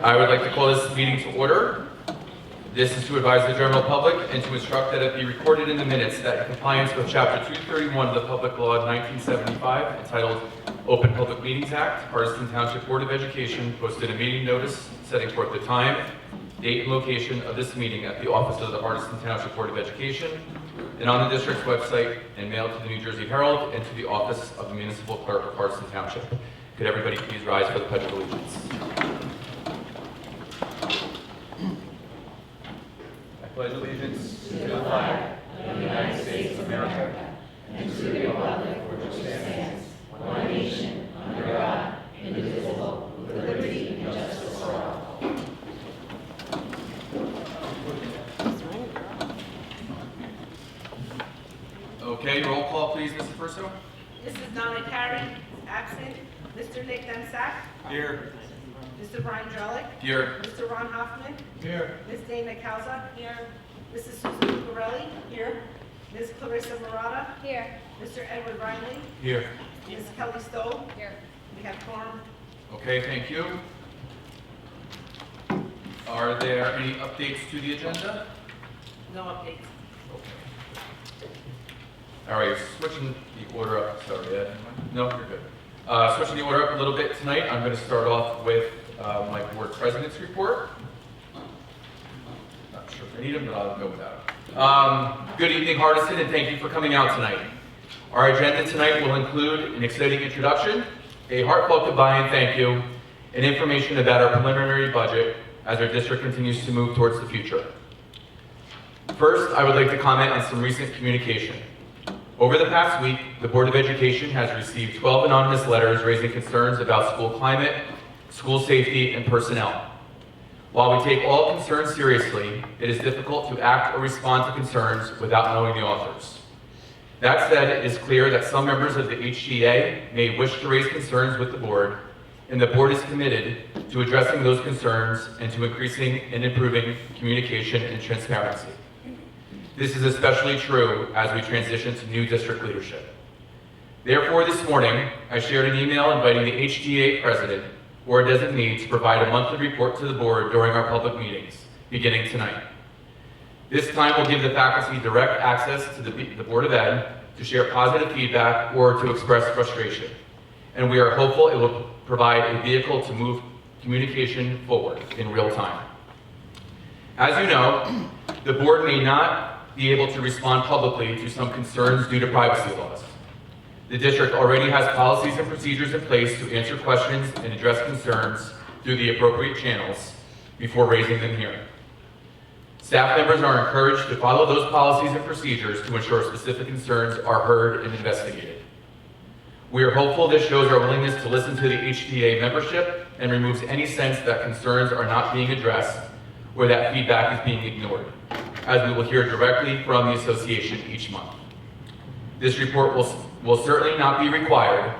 I would like to call this meeting to order. This is to advise the general public and to instruct that it be recorded in the minutes that in compliance with Chapter 231 of the Public Law 1975, entitled Open Public Meetings Act, Hardiston Township Board of Education posted a meeting notice setting forth the time, date, and location of this meeting at the office of the Hardiston Township Board of Education and on the district's website, and mailed to the New Jersey Herald and to the office of the Municipal Clerk of Hardiston Township. Could everybody please rise for the Pledge of Allegiance? I pledge allegiance to the flag of the United States of America and to the republic for which it stands, one nation, under God, indivisible, with liberty and justice for all. Okay, roll call please, Mr. Perso. Mrs. Donna Carey, absent. Mr. Nick Densack. Here. Mr. Brian Drellick. Here. Mr. Ron Hoffman. Here. Ms. Dana Causa. Here. Mrs. Susan Lucarelli. Here. Ms. Clarissa Murata. Here. Mr. Edward Riley. Here. Ms. Kelly Stowe. Here. We have quorum. Okay, thank you. Are there any updates to the agenda? No updates. All right, switching the order up. Sorry, Ed. No, you're good. Switching the order up a little bit tonight, I'm going to start off with my board president's report. Not sure if I need him, but I'll go without him. Good evening, Hardiston, and thank you for coming out tonight. Our agenda tonight will include an exciting introduction, a heartfelt goodbye and thank you, and information about our preliminary budget as our district continues to move towards the future. First, I would like to comment on some recent communication. Over the past week, the Board of Education has received 12 anonymous letters raising concerns about school climate, school safety, and personnel. While we take all concerns seriously, it is difficult to act or respond to concerns without knowing the authors. That said, it is clear that some members of the HTA may wish to raise concerns with the Board, and the Board is committed to addressing those concerns and to increasing and improving communication and transparency. This is especially true as we transition to new district leadership. Therefore, this morning, I shared an email inviting the HTA president or a designee to provide a monthly report to the board during our public meetings, beginning tonight. This time will give the faculty direct access to the Board of Ed to share positive feedback or to express frustration. And we are hopeful it will provide a vehicle to move communication forward in real time. As you know, the board may not be able to respond publicly to some concerns due to privacy laws. The district already has policies and procedures in place to answer questions and address concerns through the appropriate channels before raising them here. Staff members are encouraged to follow those policies and procedures to ensure specific concerns are heard and investigated. We are hopeful this shows our willingness to listen to the HTA membership and removes any sense that concerns are not being addressed or that feedback is being ignored, as we will hear directly from the association each month. This report will certainly not be required,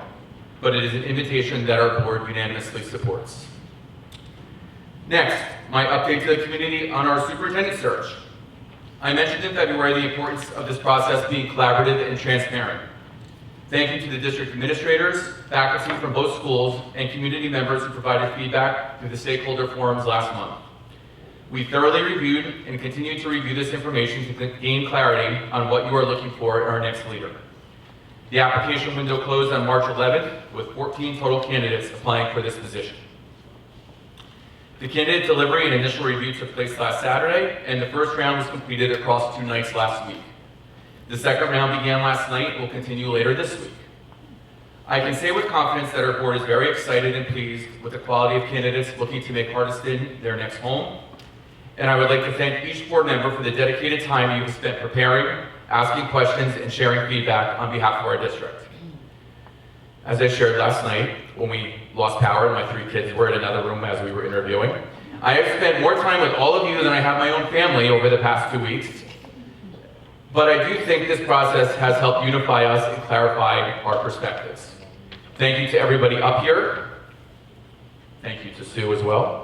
but it is an invitation that our board unanimously supports. Next, my update to the community on our superintendent search. I mentioned in February the importance of this process being collaborative and transparent. Thank you to the district administrators, faculty from both schools, and community members who provided feedback through the stakeholder forums last month. We thoroughly reviewed and continue to review this information to gain clarity on what you are looking for in our next leader. The application window closed on March 11th with 14 total candidates applying for this position. The candidate delivery and initial review took place last Saturday, and the first round was completed across 2 nights last week. The second round began last night and will continue later this week. I can say with confidence that our board is very excited and pleased with the quality of candidates looking to make Hardiston their next home. And I would like to thank each board member for the dedicated time you have spent preparing, asking questions, and sharing feedback on behalf of our district. As I shared last night, when we lost power and my 3 kids were in another room as we were interviewing, I have spent more time with all of you than I have my own family over the past 2 weeks. But I do think this process has helped unify us and clarify our perspectives. Thank you to everybody up here. Thank you to Sue as well.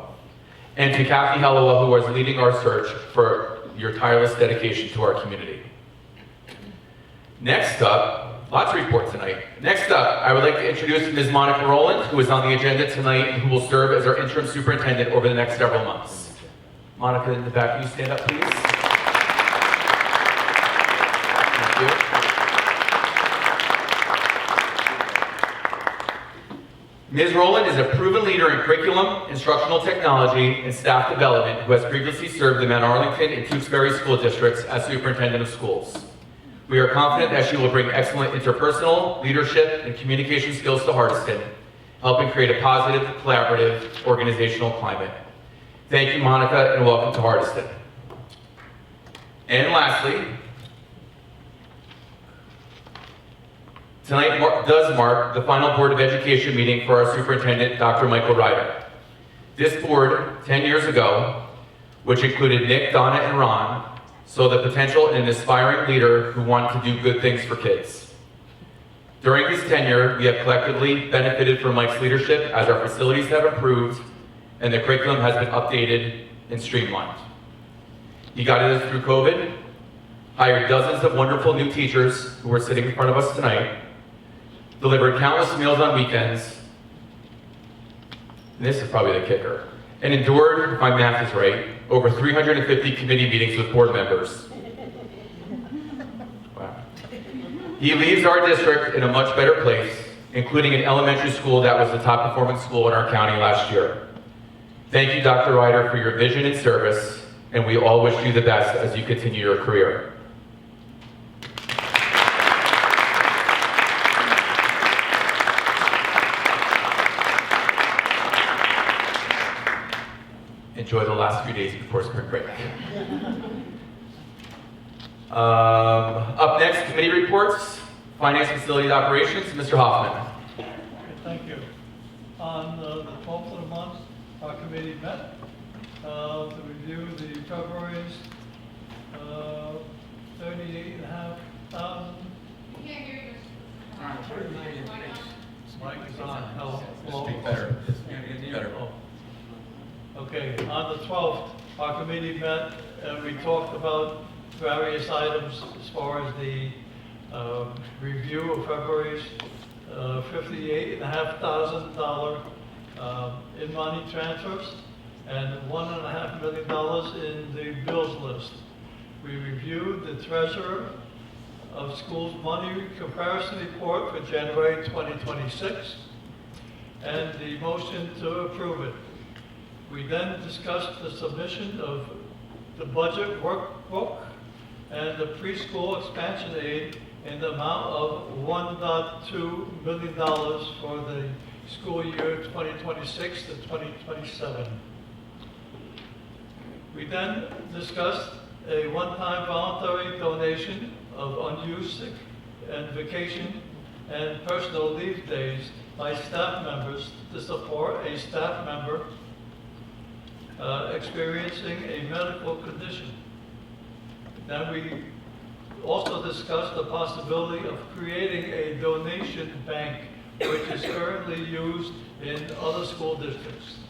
And to Kathy Hellowa, who is leading our search, for your tireless dedication to our community. Next up, Lots of reports tonight. Next up, I would like to introduce Ms. Monica Rowland, who is on the agenda tonight and who will serve as our interim superintendent over the next several months. Monica, in the back, can you stand up, please? Thank you. Ms. Rowland is a proven leader in curriculum, instructional technology, and staff development who has previously served the Mount Arlington and Tewksbury school districts as superintendent of schools. We are confident that she will bring excellent interpersonal, leadership, and communication skills to Hardiston, helping create a positive, collaborative, organizational climate. Thank you, Monica, and welcome to Hardiston. And lastly, tonight does mark the final Board of Education meeting for our superintendent, Dr. Michael Ryder. This board, 10 years ago, which included Nick, Donna, and Ron, saw the potential in an aspiring leader who wanted to do good things for kids. During his tenure, we have collectively benefited from Mike's leadership as our facilities have improved and the curriculum has been updated and streamlined. He guided us through COVID, hired dozens of wonderful new teachers who are sitting in front of us tonight, delivered countless meals on weekends, and this is probably the kicker, and endured, if my math is right, over 350 committee meetings with board members. Wow. He leaves our district in a much better place, including an elementary school that was the top performing school in our county last year. Thank you, Dr. Ryder, for your vision and service, and we all wish you the best as you continue your career. Enjoy the last few days before spring break. Up next, committee reports, finance, facilities, operations. Mr. Hoffman. Thank you. On the 12th of the month, our committee met to review the February's $38,500. Mike is on. Hello. Speak better. Better. Okay, on the 12th, our committee met and we talked about various items as far as the review of February's $58,500 in-money transfers and $1.5 million in the bills list. We reviewed the treasurer of schools money comparison report for January 2026 and the motion to approve it. We then discussed the submission of the budget workbook and the preschool expansion aid in the amount of $1.2 million for the school year 2026 to 2027. We then discussed a one-time voluntary donation of unused sick and vacation and personal leave days by staff members to support a staff member experiencing a medical condition. Then we also discussed the possibility of creating a donation bank, which is currently used in other school districts.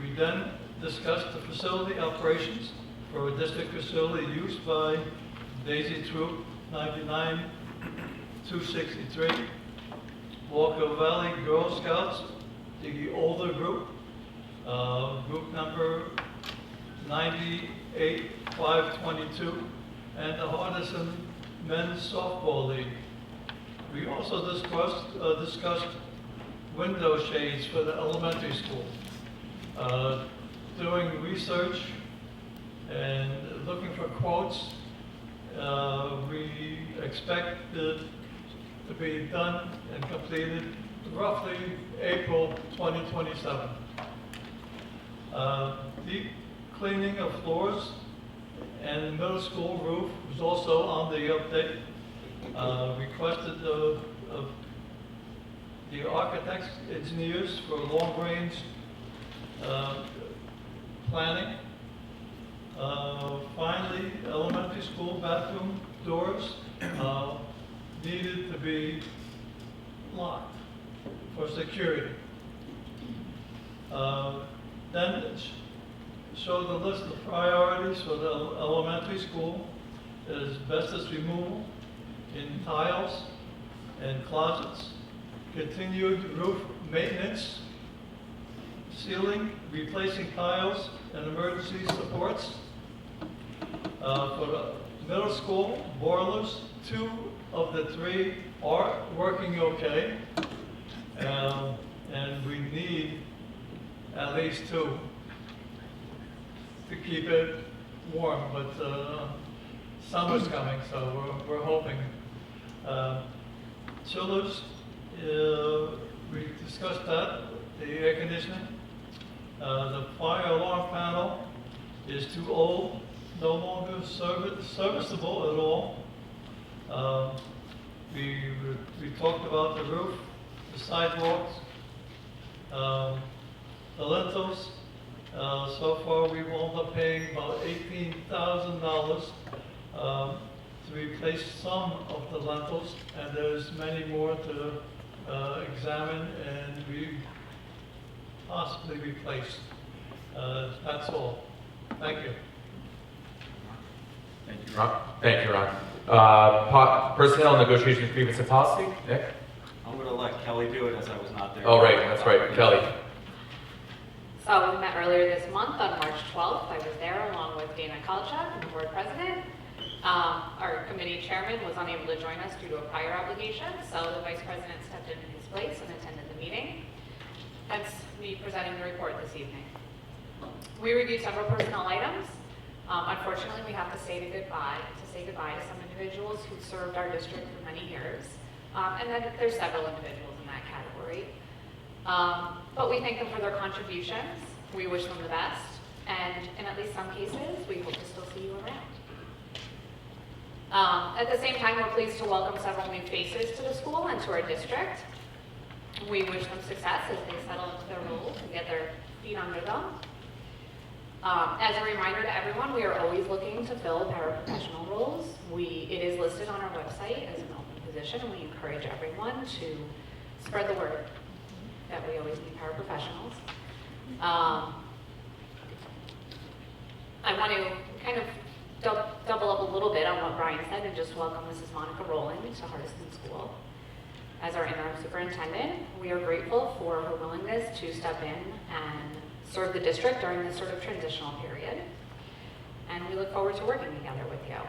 We then discussed the facility operations for a district facility used by Daisy Troop 99263, Walker Valley Girl Scouts, the older group, group number 98522, and the Hardiston Men's Softball League. We also discussed window shades for the elementary school. Doing research and looking for quotes, we expect it to be done and completed roughly April 2027. Deep cleaning of floors and the middle school roof was also on the update. Requested of the architects, engineers for long-range planning. Finally, elementary school bathroom doors needed to be locked for security. Then show the list of priorities for the elementary school: asbestos removal, in tiles and closets, continued roof maintenance, ceiling, replacing tiles and emergency supports. For the middle school, boilers, 2 of the 3 are working okay. And we need at least 2 to keep it warm, but summer's coming, so we're hoping. Chillers, we discussed that, the air conditioning. The fire alarm panel is too old, no longer serviceable at all. We talked about the roof, the sidewalks, the lintels. So far, we wound up paying about $18,000 to replace some of the lintels, and there's many more to examine and possibly replace. That's all. Thank you. Thank you, Ron. Thank you, Ron. Personnel negotiations, grievance and policy. Nick? I'm going to let Kelly do it as I was not there. Oh, right, that's right. Kelly. So we met earlier this month on March 12th. I was there along with Dana Kalchuk, the board president. Our committee chairman was unable to join us due to a prior obligation, so the vice president stepped in his place and attended the meeting. That's me presenting the report this evening. We reviewed several personnel items. Unfortunately, we have to say goodbye to some individuals who served our district for many years. And then there's several individuals in that category. But we thank them for their contributions. We wish them the best. And in at least some cases, we hope to still see you around. At the same time, we're pleased to welcome several new faces to the school and to our district. We wish them success as they settle into their roles and get their feet under them. As a reminder to everyone, we are always looking to fill paraprofessional roles. It is listed on our website as an open position, and we encourage everyone to spread the word that we always need paraprofessionals. I want to kind of double up a little bit on what Brian said and just welcome Mrs. Monica Rowland to Hardison School as our interim superintendent. We are grateful for her willingness to step in and serve the district during this sort of transitional period. And we look forward to working together with you.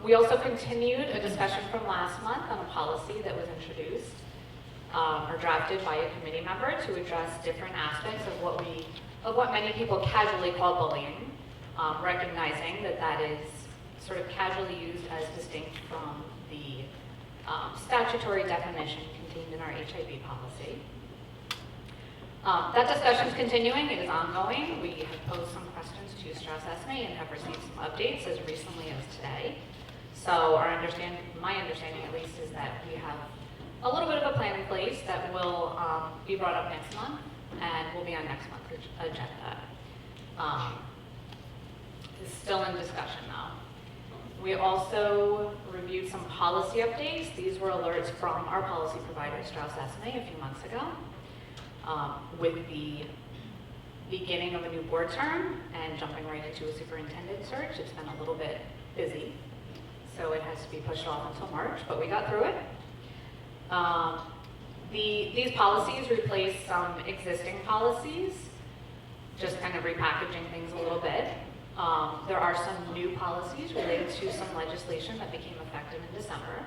We also continued a discussion from last month on a policy that was introduced or drafted by a committee member to address different aspects of what many people casually call bullying, recognizing that that is sort of casually used as distinct from the statutory definition contained in our HIB policy. That discussion is continuing, it is ongoing. We have posed some questions to Strauss Esme and have received some updates as recently as today. So my understanding at least is that we have a little bit of a plan in place that will be brought up next month and will be on next month's agenda. It's still in discussion though. We also reviewed some policy updates. These were alerts from our policy provider, Strauss Esme, a few months ago. With the beginning of a new board term and jumping right into a superintendent search, it's been a little bit busy. So it has to be pushed off until March, but we got through it. These policies replace some existing policies, just kind of repackaging things a little bit. There are some new policies related to some legislation that became effective in December.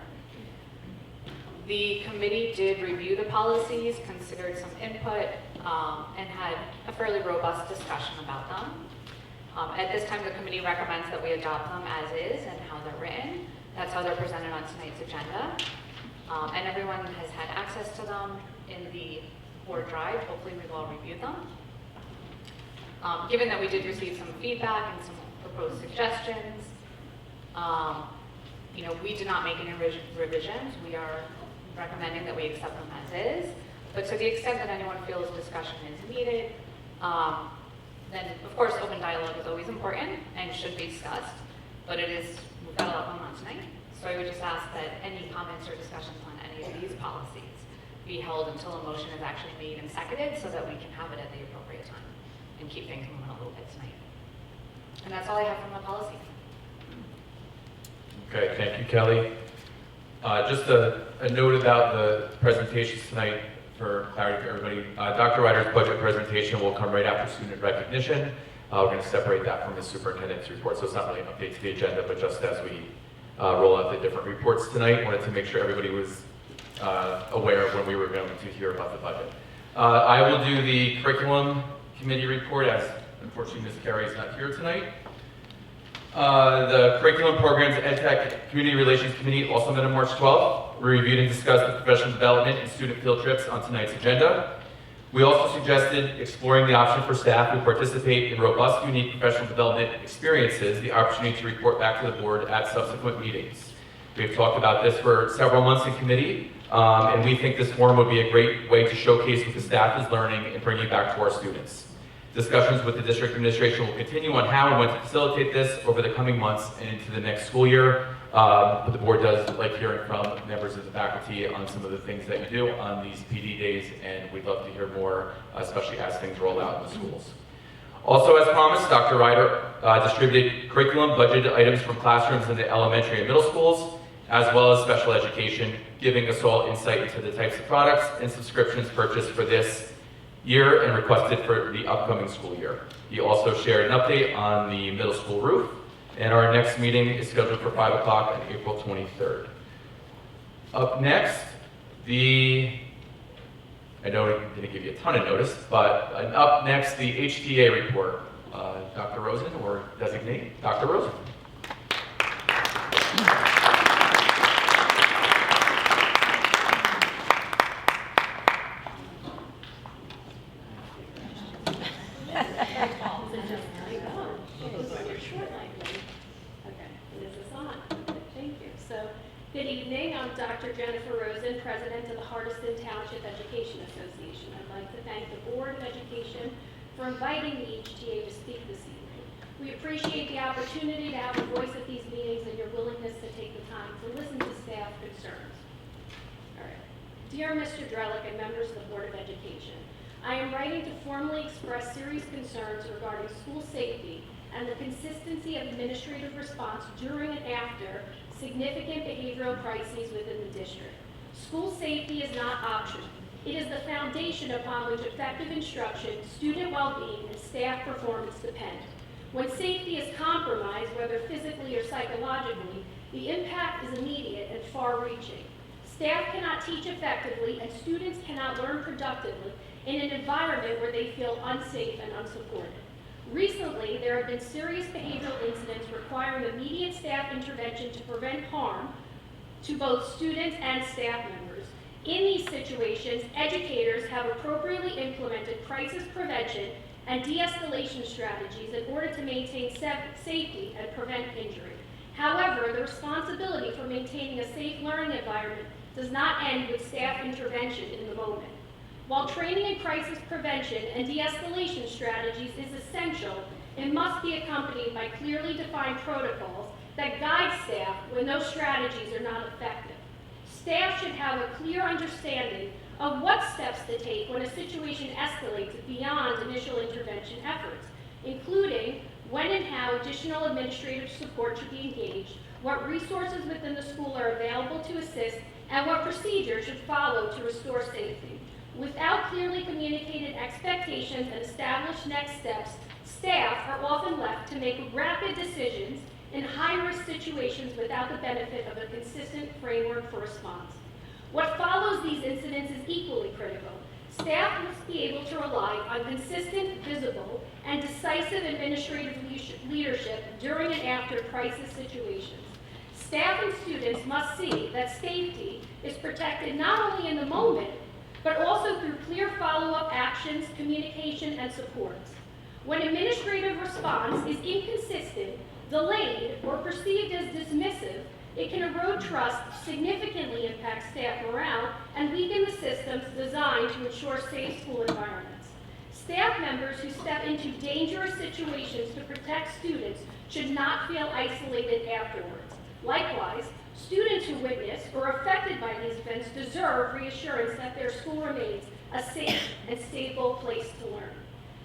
The committee did review the policies, considered some input, and had a fairly robust discussion about them. At this time, the committee recommends that we adopt them as is and how they're written. That's how they're presented on tonight's agenda. And everyone has had access to them in the board drive. Hopefully we've all reviewed them. Given that we did receive some feedback and some proposed suggestions, we did not make any revisions. We are recommending that we accept them as is. But to the extent that anyone feels discussion is needed, then of course open dialogue is always important and should be discussed. But we've got a lot going on tonight. So I would just ask that any comments or discussions on any of these policies be held until a motion is actually made and seconded so that we can have it at the appropriate time and keep things moving a little bit tonight. And that's all I have from the policy. Okay, thank you, Kelly. Just a note about the presentations tonight for clarity for everybody. Dr. Ryder's budget presentation will come right after student recognition. We're going to separate that from the superintendent's report, so it's not really an update to the agenda, but just as we roll out the different reports tonight, wanted to make sure everybody was aware of when we were going to hear about the budget. I will do the curriculum committee report, as unfortunately Ms. Carey is not here tonight. The Curriculum Programs EdTech Community Relations Committee also met on March 12th. We reviewed and discussed the professional development and student field trips on tonight's agenda. We also suggested exploring the option for staff who participate in robust, unique professional development experiences, the opportunity to report back to the board at subsequent meetings. We've talked about this for several months in committee, and we think this forum would be a great way to showcase what the staff is learning and bringing back to our students. Discussions with the district administration will continue on how and when to facilitate this over the coming months and into the next school year. But the board does like hearing from members of the faculty on some of the things that you do on these PD days, and we'd love to hear more, especially as things roll out in the schools. Also, as promised, Dr. Ryder distributed curriculum budgeted items from classrooms in the elementary and middle schools, as well as special education, giving us all insight into the types of products and subscriptions purchased for this year and requested for the upcoming school year. He also shared an update on the middle school roof, and our next meeting is scheduled for 5 o'clock on April 23rd. Up next, I know I didn't give you a ton of notice, but up next, the HTA report. Dr. Rosen, or designate Dr. Rosen. Good evening, I'm Dr. Jennifer Rosen, President of the Hardiston Township Education Association. I'd like to thank the Board of Education for inviting the HTA to speak this evening. We appreciate the opportunity to have a voice at these meetings and your willingness to take the time to listen to staff concerns. All right. Dear Mr. Drellick and members of the Board of Education, I am writing to formally express serious concerns regarding school safety and the consistency of administrative response during and after significant behavioral crises within the district. School safety is not optional. It is the foundation upon which effective instruction, student well-being, and staff performance depend. When safety is compromised, whether physically or psychologically, the impact is immediate and far-reaching. Staff cannot teach effectively, and students cannot learn productively in an environment where they feel unsafe and unsupported. Recently, there have been serious behavioral incidents requiring immediate staff intervention to prevent harm to both students and staff members. In these situations, educators have appropriately implemented crisis prevention and de-escalation strategies in order to maintain safety and prevent injury. However, the responsibility for maintaining a safe learning environment does not end with staff intervention in the moment. While training in crisis prevention and de-escalation strategies is essential, it must be accompanied by clearly defined protocols that guide staff when those strategies are not effective. Staff should have a clear understanding of what steps to take when a situation escalates beyond initial intervention efforts, including when and how additional administrative support should be engaged, what resources within the school are available to assist, and what procedures should follow to restore safety. Without clearly communicated expectations and established next steps, staff are often left to make rapid decisions in high-risk situations without the benefit of a consistent framework for response. What follows these incidents is equally critical. Staff must be able to rely on consistent, visible, and decisive administrative leadership during and after crisis situations. Staff and students must see that safety is protected not only in the moment, but also through clear follow-up actions, communication, and supports. When administrative response is inconsistent, delayed, or perceived as dismissive, it can erode trust, significantly impact staff morale, and weaken the systems designed to ensure safe school environments. Staff members who step into dangerous situations to protect students should not feel isolated afterwards. Likewise, students who witness or are affected by these events deserve reassurance that their school remains a safe and stable place to learn.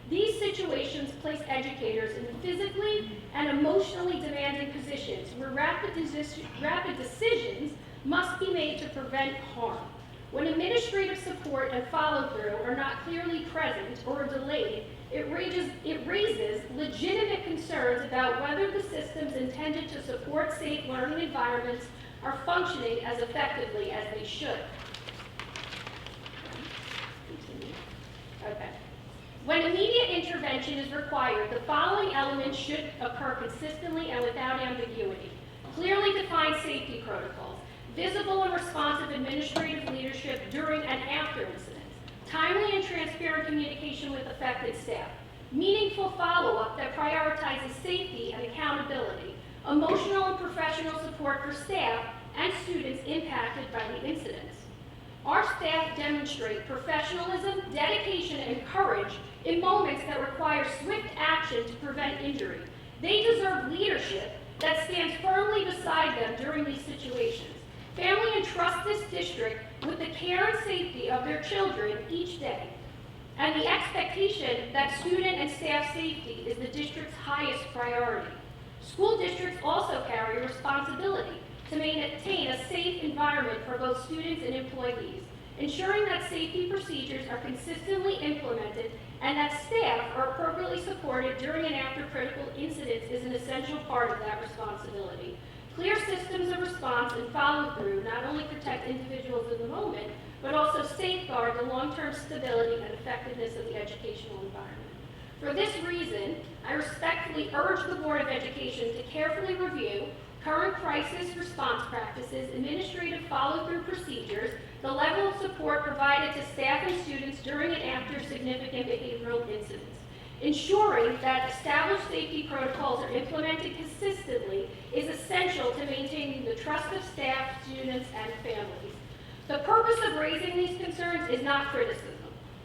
These situations place educators in physically and emotionally demanding positions where rapid decisions must be made to prevent harm. When administrative support and follow-through are not clearly present or are delayed, it raises legitimate concerns about whether the systems intended to support safe learning environments are functioning as effectively as they should. Okay. When immediate intervention is required, the following elements should occur consistently and without ambiguity. Clearly defined safety protocols, visible and responsive administrative leadership during and after incidents, timely and transparent communication with affected staff, meaningful follow-up that prioritizes safety and accountability, emotional and professional support for staff and students impacted by the incidents. Our staff demonstrate professionalism, dedication, and courage in moments that require swift action to prevent injury. They deserve leadership that stands firmly beside them during these situations. Family entrust this district with the care and safety of their children each day, and the expectation that student and staff safety is the district's highest priority. School districts also carry responsibility to maintain a safe environment for both students and employees. Ensuring that safety procedures are consistently implemented and that staff are appropriately supported during and after critical incidents is an essential part of that responsibility. Clear systems of response and follow-through not only protect individuals in the moment, but also safeguard the long-term stability and effectiveness of the educational environment. For this reason, I respectfully urge the Board of Education to carefully review current crisis response practices, administrative follow-through procedures, the level of support provided to staff and students during and after significant behavioral incidents. Ensuring that established safety protocols are implemented consistently is essential to maintaining the trust of staff, students, and families. The purpose of raising these concerns is not criticism,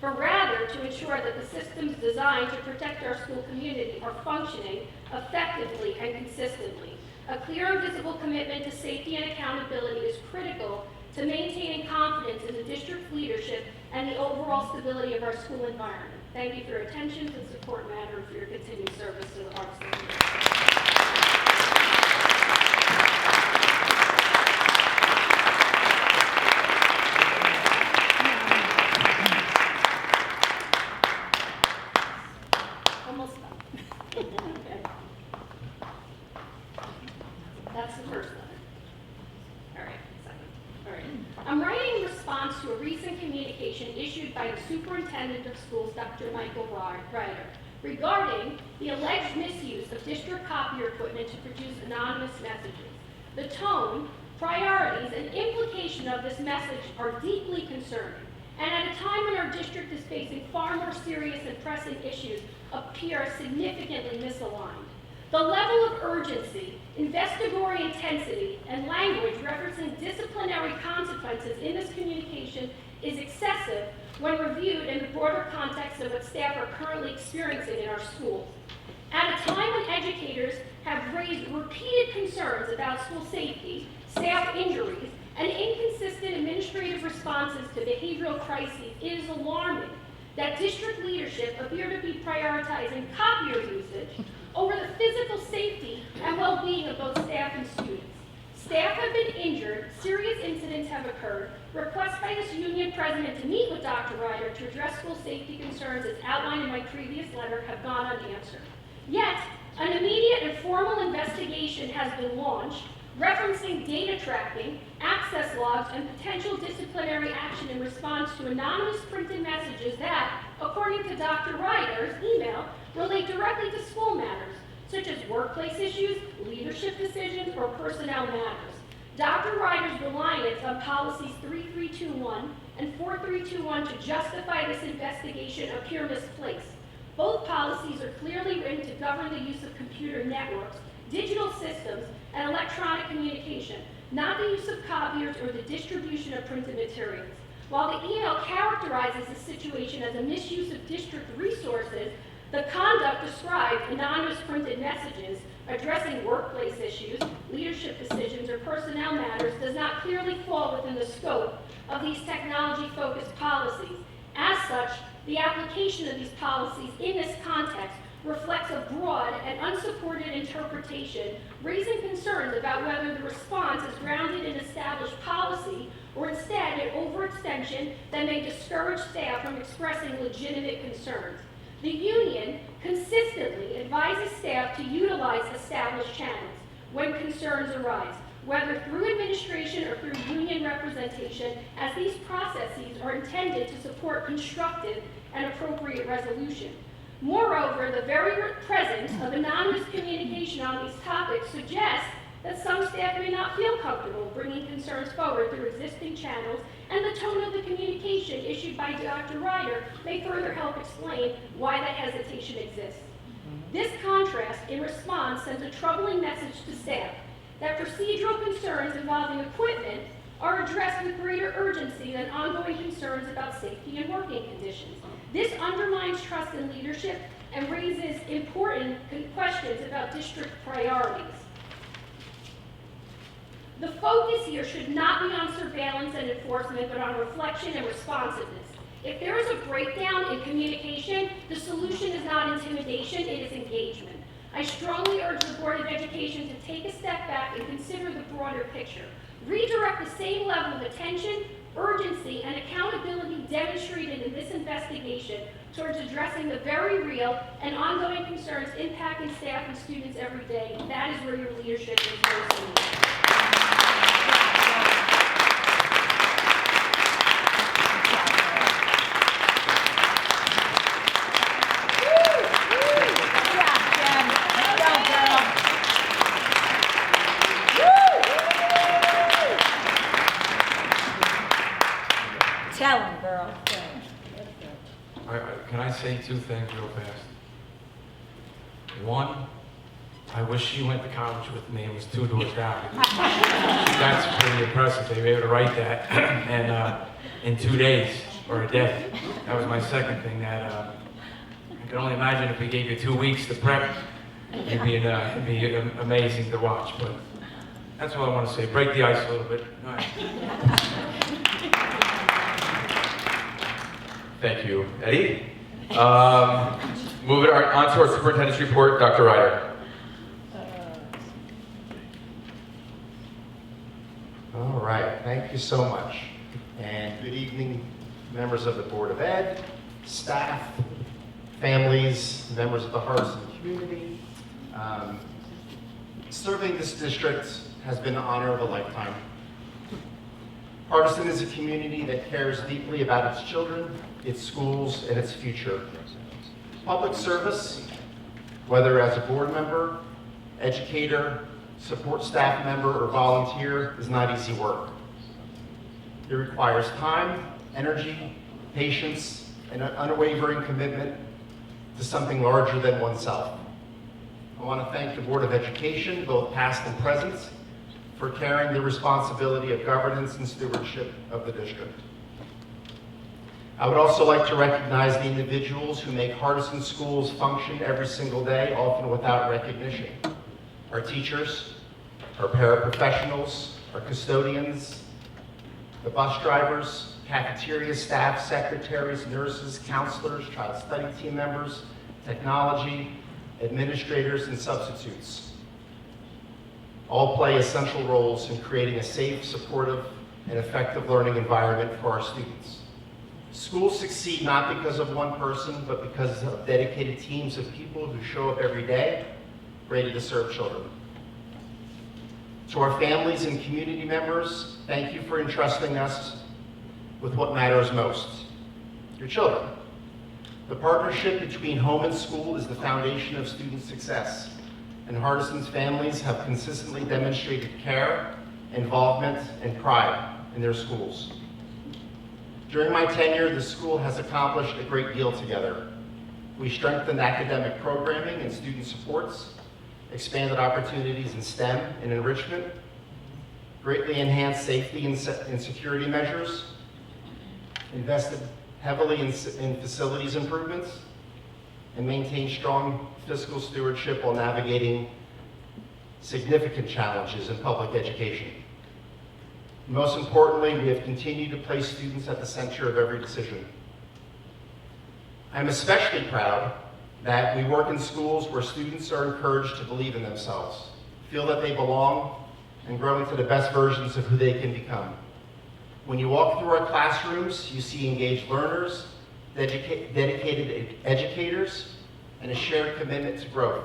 but rather to ensure that the systems designed to protect our school community are functioning effectively and consistently. A clear and visible commitment to safety and accountability is critical to maintaining confidence in the district's leadership and the overall stability of our school environment. Thank you for your attention to the support matter and for your continued service to the arts community. Almost done. Okay. That's the first letter. All right, second. All right. I'm writing in response to a recent communication issued by the Superintendent of Schools, Dr. Michael Ryder, regarding the alleged misuse of district copier equipment to produce anonymous messages. The tone, priorities, and implication of this message are deeply concerning, and at a time when our district is facing far more serious and pressing issues appear significantly misaligned. The level of urgency, investigatory intensity, and language referencing disciplinary consequences in this communication is excessive when reviewed in the broader context of what staff are currently experiencing in our schools. At a time when educators have raised repeated concerns about school safety, staff injuries, and inconsistent administrative responses to behavioral crises, it is alarming that district leadership appear to be prioritizing copier usage over the physical safety and well-being of both staff and students. Staff have been injured, serious incidents have occurred, requests by this union president to meet with Dr. Ryder to address school safety concerns as outlined in my previous letter have gone unanswered. Yet, an immediate and formal investigation has been launched referencing data tracking, access logs, and potential disciplinary action in response to anonymous printed messages that, according to Dr. Ryder's email, relate directly to school matters, such as workplace issues, leadership decisions, or personnel matters. Dr. Ryder's reliance on policies 3321 and 4321 to justify this investigation appear misplaced. Both policies are clearly written to govern the use of computer networks, digital systems, and electronic communication, not the use of copiers or the distribution of printed materials. While the email characterizes the situation as a misuse of district resources, the conduct described anonymous printed messages addressing workplace issues, leadership decisions, or personnel matters does not clearly fall within the scope of these technology-focused policies. As such, The application of these policies in this context reflects a broad and unsupported interpretation, raising concerns about whether the response is grounded in established policy or instead an overextension that may discourage staff from expressing legitimate concerns. The union consistently advises staff to utilize established channels when concerns arise, whether through administration or through union representation, as these processes are intended to support constructive and appropriate resolution. Moreover, the very presence of anonymous communication on these topics suggests that some staff may not feel comfortable bringing concerns forward through existing channels, and the tone of the communication issued by Dr. Ryder may further help explain why that hesitation exists. This contrast in response sends a troubling message to staff that procedural concerns involving equipment are addressed with greater urgency than ongoing concerns about safety and working conditions. This undermines trust in leadership and raises important questions about district priorities. The focus here should not be on surveillance and enforcement, but on reflection and responsiveness. If there is a breakdown in communication, the solution is not intimidation, it is engagement. I strongly urge the Board of Education to take a step back and consider the broader picture. Redirect the same level of attention, urgency, and accountability demonstrated in this investigation towards addressing the very real and ongoing concerns impacting staff and students every day. That is where your leadership is most needed. Tell him, girl. Can I say two things real fast? One, I wish she went to college with me and was 2 doors down. That's pretty impressive. They were able to write that and in 2 days or a day. That was my second thing. That I can only imagine if we gave you 2 weeks to prep, it'd be amazing to watch. But that's all I want to say. Break the ice a little bit. All right. Thank you, Eddie. Moving on to our superintendent's report, Dr. Ryder. All right, thank you so much. And good evening, members of the Board of Ed, staff, families, members of the Hardison community. Serving this district has been an honor of a lifetime. Hardison is a community that cares deeply about its children, its schools, and its future. Public service, whether as a board member, educator, support staff member, or volunteer, is not easy work. It requires time, energy, patience, and an unwavering commitment to something larger than oneself. I want to thank the Board of Education, both past and present, for carrying the responsibility of governance and stewardship of the district. I would also like to recognize the individuals who make Hardison schools function every single day, often without recognition. Our teachers, our paraprofessionals, our custodians, the bus drivers, cafeteria staff, secretaries, nurses, counselors, child study team members, technology, administrators, and substitutes. All play essential roles in creating a safe, supportive, and effective learning environment for our students. Schools succeed not because of one person, but because of dedicated teams of people who show up every day, ready to serve children. To our families and community members, thank you for entrusting us with what matters most, your children. The partnership between home and school is the foundation of student success, and Hardison's families have consistently demonstrated care, involvement, and pride in their schools. During my tenure, the school has accomplished a great deal together. We strengthened academic programming and student supports, expanded opportunities in STEM and enrichment, greatly enhanced safety and security measures, invested heavily in facilities improvements, and maintained strong fiscal stewardship while navigating significant challenges in public education. Most importantly, we have continued to place students at the center of every decision. I'm especially proud that we work in schools where students are encouraged to believe in themselves, feel that they belong, and grow into the best versions of who they can become. When you walk through our classrooms, you see engaged learners, dedicated educators, and a shared commitment to growth.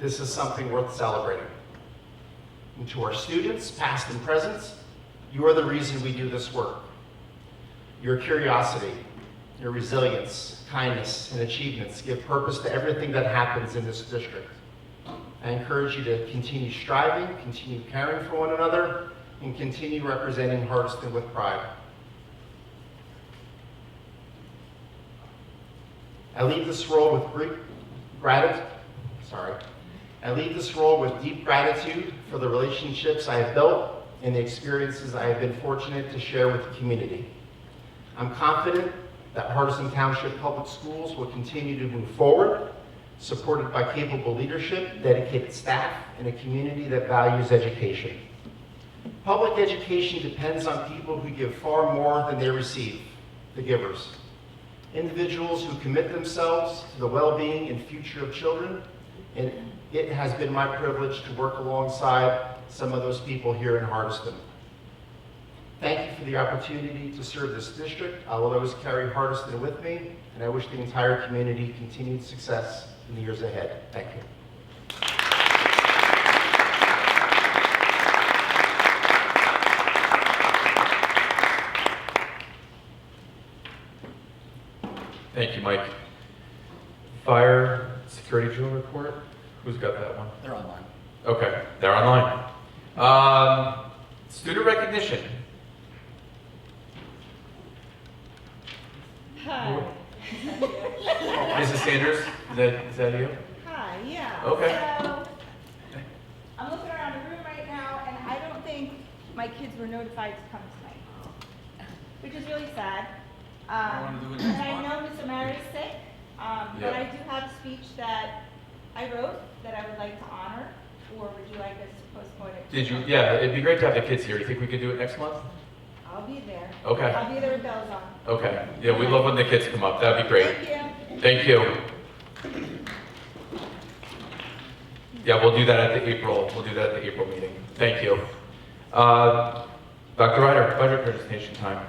This is something worth celebrating. And to our students, past and present, you are the reason we do this work. Your curiosity, your resilience, kindness, and achievements give purpose to everything that happens in this district. I encourage you to continue striving, continue caring for one another, and continue representing Hardiston with pride. I leave this role with deep gratitude for the relationships I have built and the experiences I have been fortunate to share with the community. I'm confident that Hardiston Township Public Schools will continue to move forward, supported by capable leadership, dedicated staff, and a community that values education. Public education depends on people who give far more than they receive, the givers. Individuals who commit themselves to the well-being and future of children, and it has been my privilege to work alongside some of those people here in Hardiston. Thank you for the opportunity to serve this district. I will always carry Hardiston with me, and I wish the entire community continued success in the years ahead. Thank you. Thank you, Mike. Fire security drill report. Who's got that one? They're online. Okay, they're online. Student recognition. Hi. Mrs. Sanders, is that you? Hi, yeah. Okay. So, I'm looking around the room right now, and I don't think my kids were notified to come tonight, which is really sad. And I know Miss Amara is sick, but I do have a speech that I wrote that I would like to honor, or would you like us to postpone it? Did you? Yeah, it'd be great to have the kids here. Do you think we could do it next month? I'll be there. Okay. I'll be there with bells on. Okay. Yeah, we love when the kids come up. That'd be great. Thank you. Thank you. Yeah, we'll do that at the April. We'll do that at the April meeting. Thank you. Dr. Ryder, budget presentation time.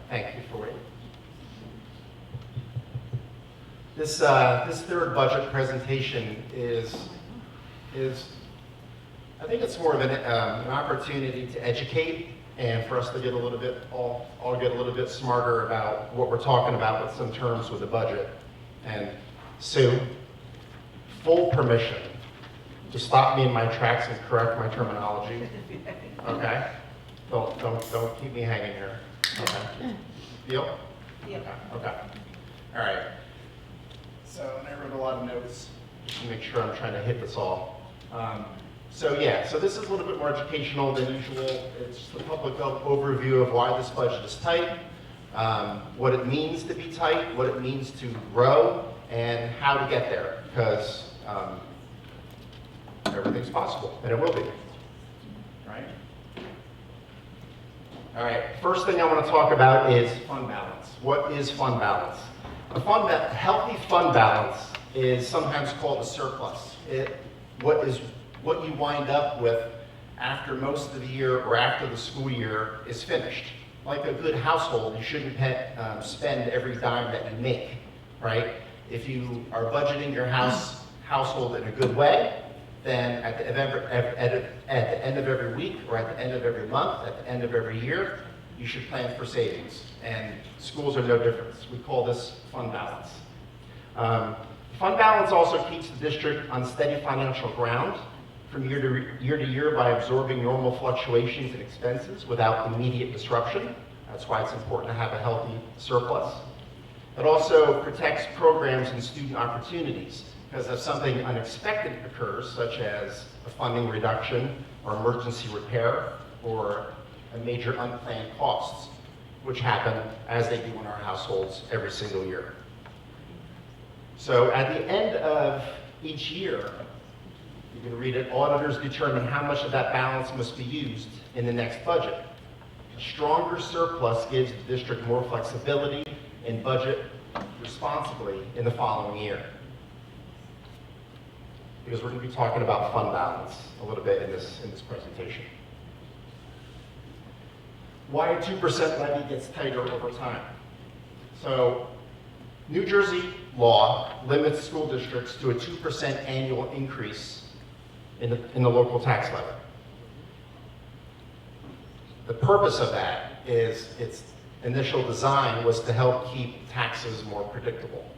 Thank you for waiting. This third budget presentation is I think it's more of an opportunity to educate and for us to get a little bit, all get a little bit smarter about what we're talking about with some terms with the budget. And Sue, full permission to stop me in my tracks and correct my terminology. Okay? Don't keep me hanging here. Okay. Deal? Deal. Okay. All right. So, and I wrote a lot of notes just to make sure I'm trying to hit this all. So this is a little bit more educational than usual. It's just a public overview of why this budget is tight, what it means to be tight, what it means to grow, and how to get there, because everything's possible, and it will be. Right? All right, first thing I want to talk about is fund balance. What is fund balance? A healthy fund balance is sometimes called a surplus. What you wind up with after most of the year or after the school year is finished. Like a good household, you shouldn't spend every dime that you make, right? If you are budgeting your household in a good way, then at the end of every week, or at the end of every month, at the end of every year, you should plan for savings. And schools are no different. We call this fund balance. Fund balance also keeps the district on steady financial ground from year to year by absorbing normal fluctuations in expenses without immediate disruption. That's why it's important to have a healthy surplus. It also protects programs and student opportunities, because if something unexpected occurs, such as a funding reduction or emergency repair or a major unplanned costs, which happen as they do in our households every single year. So at the end of each year, you can read it, auditors determine how much of that balance must be used in the next budget. A stronger surplus gives the district more flexibility and budget responsibly in the following year. Because we're going to be talking about fund balance a little bit in this presentation. Why a 2% levy gets tighter over time. So, New Jersey law limits school districts to a 2% annual increase in the local tax levy. The purpose of that is its initial design was to help keep taxes more predictable,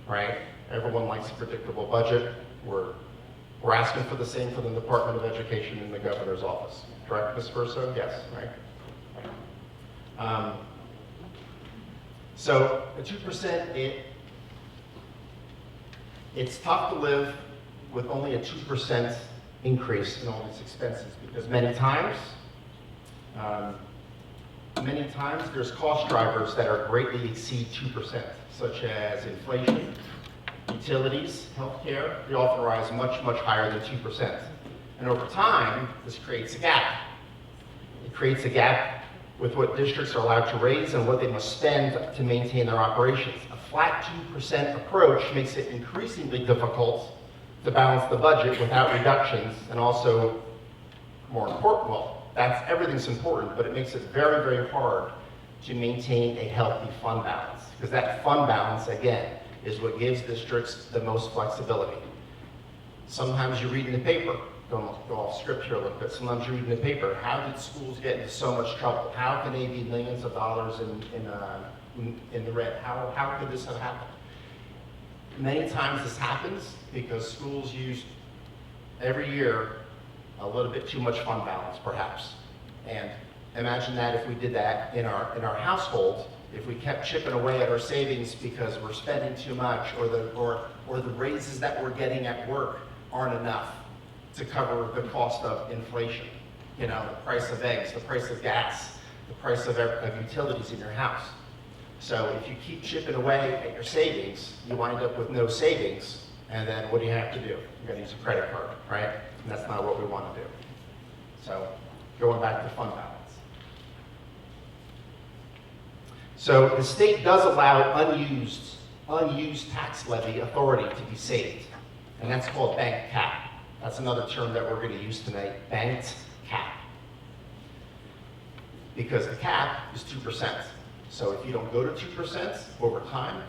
right? Everyone likes a predictable budget. We're asking for the same for the Department of Education in the governor's office. Correct, Ms. Verso? Yes, right? So the 2%, it's tough to live with only a 2% increase in all these expenses, because many times there's cost drivers that are greatly exceed 2%, such as inflation, utilities, healthcare. They often rise much, much higher than 2%. And over time, this creates a gap. It creates a gap with what districts are allowed to raise and what they must spend to maintain their operations. A flat 2% approach makes it increasingly difficult to balance the budget without reductions, and also, more important, well, everything's important, but it makes it very, very hard to maintain a healthy fund balance, because that fund balance, again, is what gives districts the most flexibility. Sometimes you read in the paper, go off script here a little bit, sometimes you read in the paper, how did schools get into so much trouble? How can they be millions of dollars in the red? How could this have happened? Many times this happens because schools use, every year, a little bit too much fund balance, perhaps. And imagine that if we did that in our household, if we kept chipping away at our savings because we're spending too much, or the raises that we're getting at work aren't enough to cover the cost of inflation. You know, the price of eggs, the price of gas, the price of utilities in your house. So if you keep chipping away at your savings, you wind up with no savings, and then what do you have to do? You gotta use a credit card, right? And that's not what we want to do. So going back to fund balance. So the state does allow unused tax levy authority to be saved, and that's called bank cap. That's another term that we're going to use tonight, banked cap. Because the cap is 2%. So if you don't go to 2% over time,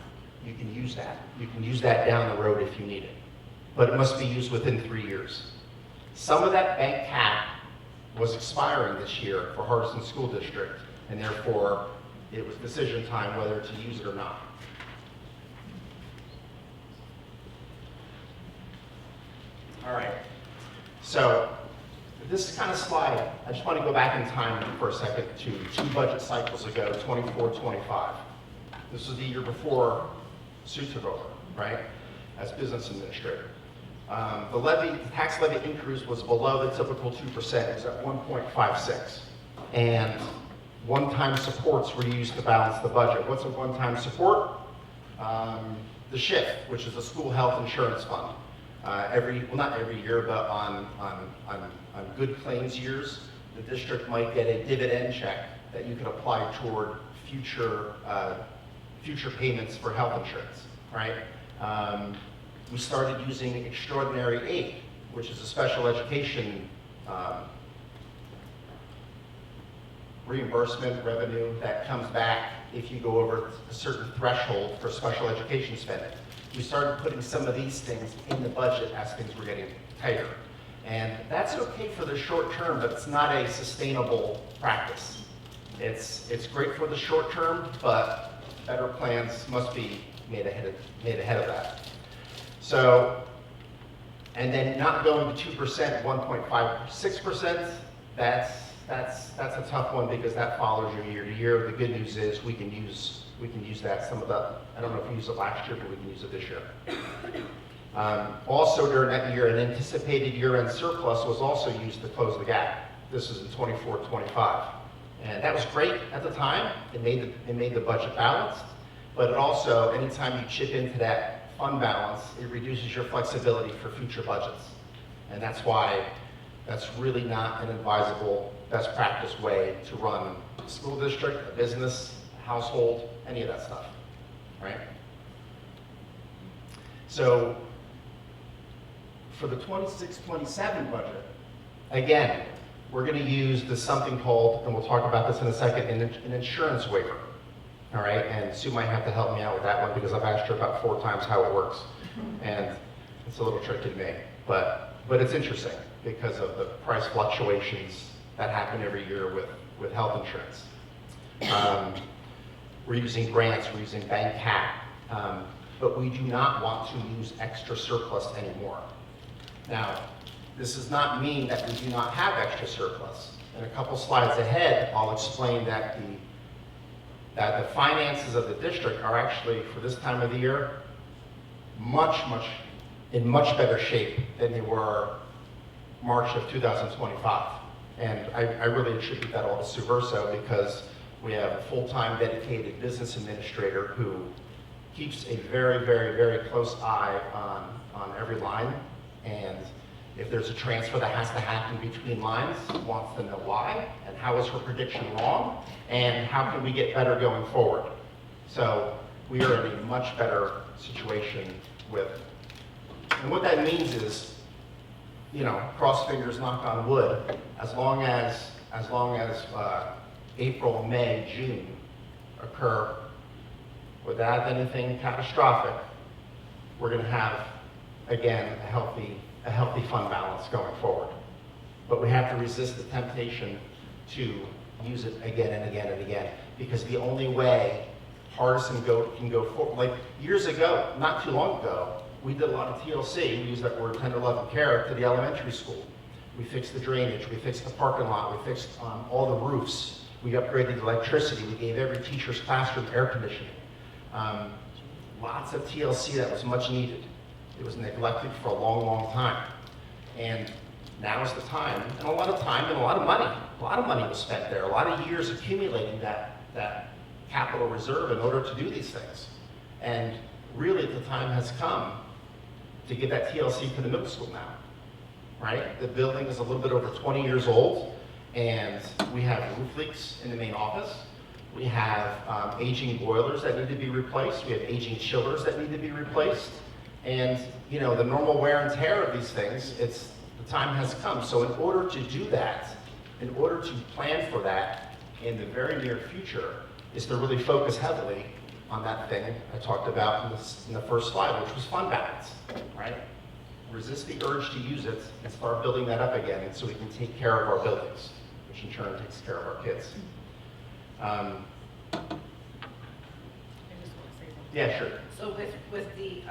you can use that. You can use that down the road if you need it. But it must be used within 3 years. Some of that bank cap was expiring this year for Hardison School District, and therefore it was decision time whether to use it or not. All right, so this kind of slide, I just want to go back in time for a second to 2 budget cycles ago, 24-25. This was the year before Sue took over, right, as business administrator. The tax levy increase was below the typical 2%. It was at 1.56. And one-time supports were used to balance the budget. What's a one-time support? The SHIF, which is a school health insurance fund. Not every year, but on good claims years, the district might get a dividend check that you could apply toward future payments for health insurance, right? We started using extraordinary aid, which is a special education reimbursement revenue that comes back if you go over a certain threshold for special education spending. We started putting some of these things in the budget as things were getting tighter. And that's okay for the short term, but it's not a sustainable practice. It's great for the short term, but better plans must be made ahead of that. So And then not going to 2%, 1.56%, that's a tough one because that follows you year to year. The good news is we can use that. Some of the, I don't know if we used it last year, but we can use it this year. Also during that year, an anticipated year-end surplus was also used to close the gap. This is in 24-25. And that was great at the time. It made the budget balanced, but it also, anytime you chip into that fund balance, it reduces your flexibility for future budgets. And that's why that's really not an advisable best practice way to run a school district, a business, a household, any of that stuff, right? So for the 26-27 budget, again, we're going to use something called, and we'll talk about this in a second, an insurance waiver. All right, and Sue might have to help me out with that one because I've asked her about 4 times how it works, and it's a little tricky to me, but it's interesting because of the price fluctuations that happen every year with health insurance. We're using grants, we're using bank cap, but we do not want to use extra surplus anymore. Now, this does not mean that we do not have extra surplus. In a couple slides ahead, I'll explain that the finances of the district are actually, for this time of the year, in much better shape than they were March of 2025. And I really attribute that all to Sue Verso because we have a full-time dedicated business administrator who keeps a very, very, very close eye on every line. And if there's a transfer that has to happen between lines, wants to know why, and how is her prediction wrong, and how can we get better going forward. So we are in a much better situation and what that means is, cross fingers, knock on wood, as long as April, May, June occur without anything catastrophic, we're going to have, again, a healthy fund balance going forward. But we have to resist the temptation to use it again and again and again, because the only way Hardison can go forward, like years ago, not too long ago, we did a lot of TLC, we used that word tender loving care, to the elementary school. We fixed the drainage, we fixed the parking lot, we fixed all the roofs, we upgraded the electricity, we gave every teacher's classroom air conditioning. Lots of TLC that was much needed. It was neglected for a long, long time. And now is the time, and a lot of time and a lot of money was spent there, a lot of years accumulating that capital reserve in order to do these things. And really the time has come to give that TLC to the middle school now, right? The building is a little bit over 20 years old, and we have roof leaks in the main office. We have aging boilers that need to be replaced. We have aging chillers that need to be replaced. And the normal wear and tear of these things, the time has come. So in order to do that, in order to plan for that in the very near future, is to really focus heavily on that thing I talked about in the first slide, which was fund balance, right? Resist the urge to use it and start building that up again, and so we can take care of our buildings, which in turn takes care of our kids. Yeah, sure. So with the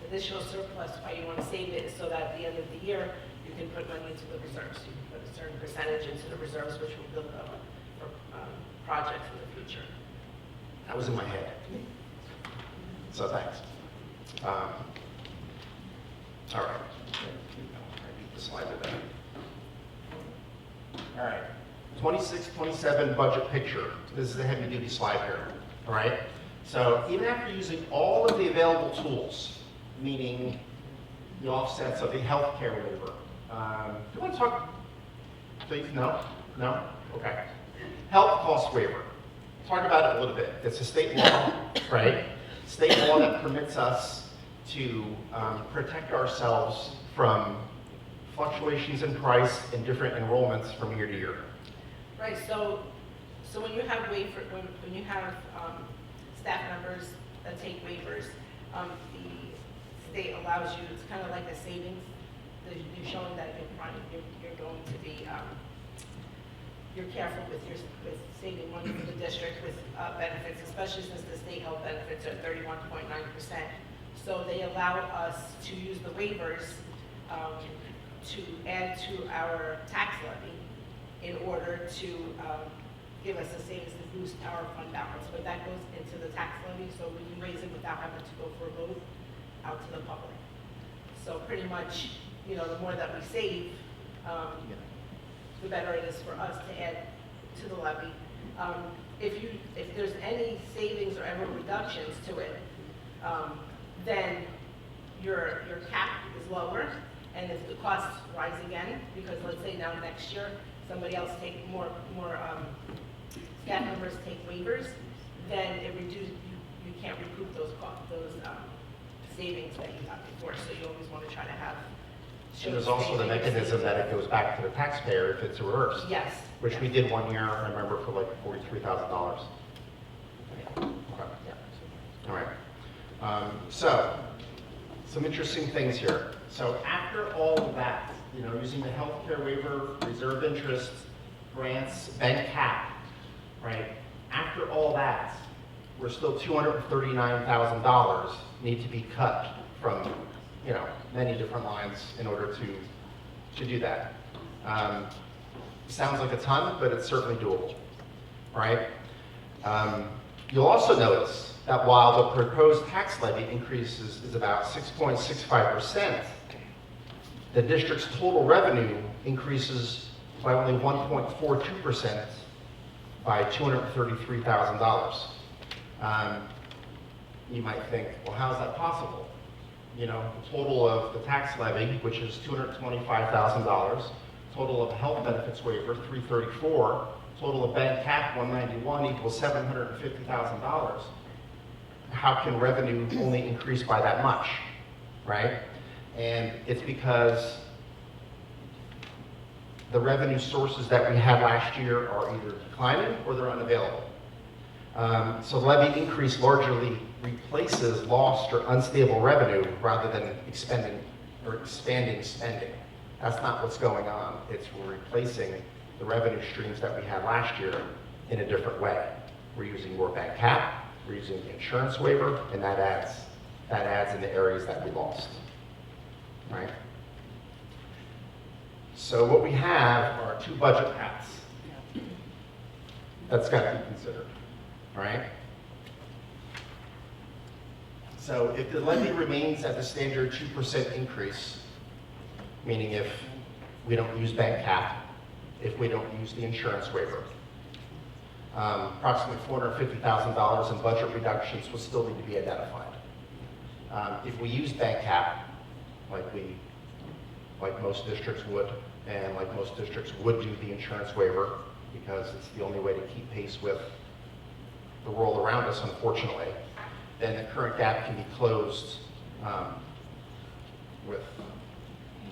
additional surplus, why you want to save it is so that at the end of the year, you can put money into the reserves. You can put a certain percentage into the reserves, which will build up for projects in the future. That was in my head. So thanks. All right. I beat the slide with that. All right. 26-27 budget picture. This is a heavy-duty slide here. All right. So even after using all of the available tools, meaning the offsets of the healthcare waiver, do you want to talk, please? No? No? Okay. Health cost waiver. Talk about it a little bit. It's a state law, right? State law that permits us to protect ourselves from fluctuations in price and different enrollments from year to year. Right. So when you have when you have staff members that take waivers, the state allows you. It's kind of like a savings. You're showing that you're going to be you're careful with saving money for the district with benefits, especially since the state health benefits are 31.9%. So they allow us to use the waivers to add to our tax levy in order to give us a savings to boost our fund balance. But that goes into the tax levy, so we can raise it without having to go for a vote out to the public. So pretty much, you know, the more that we save, the better it is for us to add to the levy. If there's any savings or ever reductions to it, then your cap is lower, and if the costs rise again, because let's say now next year, somebody else take more staff members take waivers, then it reduces, you can't recoup those savings that you got before, so you always want to try to have. And there's also the mechanism that it goes back to the taxpayer if it's reversed. Yes. Which we did one year, I remember, for like $43,000. Okay, yeah. All right. So, some interesting things here. So after all of that, you know, using the healthcare waiver, reserve interest, grants, bank cap, right? After all that, we're still $239,000 need to be cut from, you know, many different lines in order to do that. Sounds like a ton, but it's certainly doable, right? You'll also notice that while the proposed tax levy increases is about 6.65%, the district's total revenue increases by only 1.42% by $233,000. You might think, well, how is that possible? You know, the total of the tax levy, which is $225,000, total of health benefits waiver, $334,000, total of bank cap, $191,000 equals $750,000. How can revenue only increase by that much, right? And it's because the revenue sources that we had last year are either declining or they're unavailable. So levy increase largely replaces lost or unstable revenue rather than expanding spending. That's not what's going on. It's we're replacing the revenue streams that we had last year in a different way. We're using more bank cap, we're using the insurance waiver, and that adds in the areas that we lost, right? So what we have are two budget paths. That's got to be considered, right? So if the levy remains at the standard 2% increase, meaning if we don't use bank cap, if we don't use the insurance waiver, approximately $450,000 in budget reductions will still need to be identified. If we use bank cap, like most districts would, and like most districts would do the insurance waiver, because it's the only way to keep pace with the world around us, unfortunately, then the current gap can be closed with,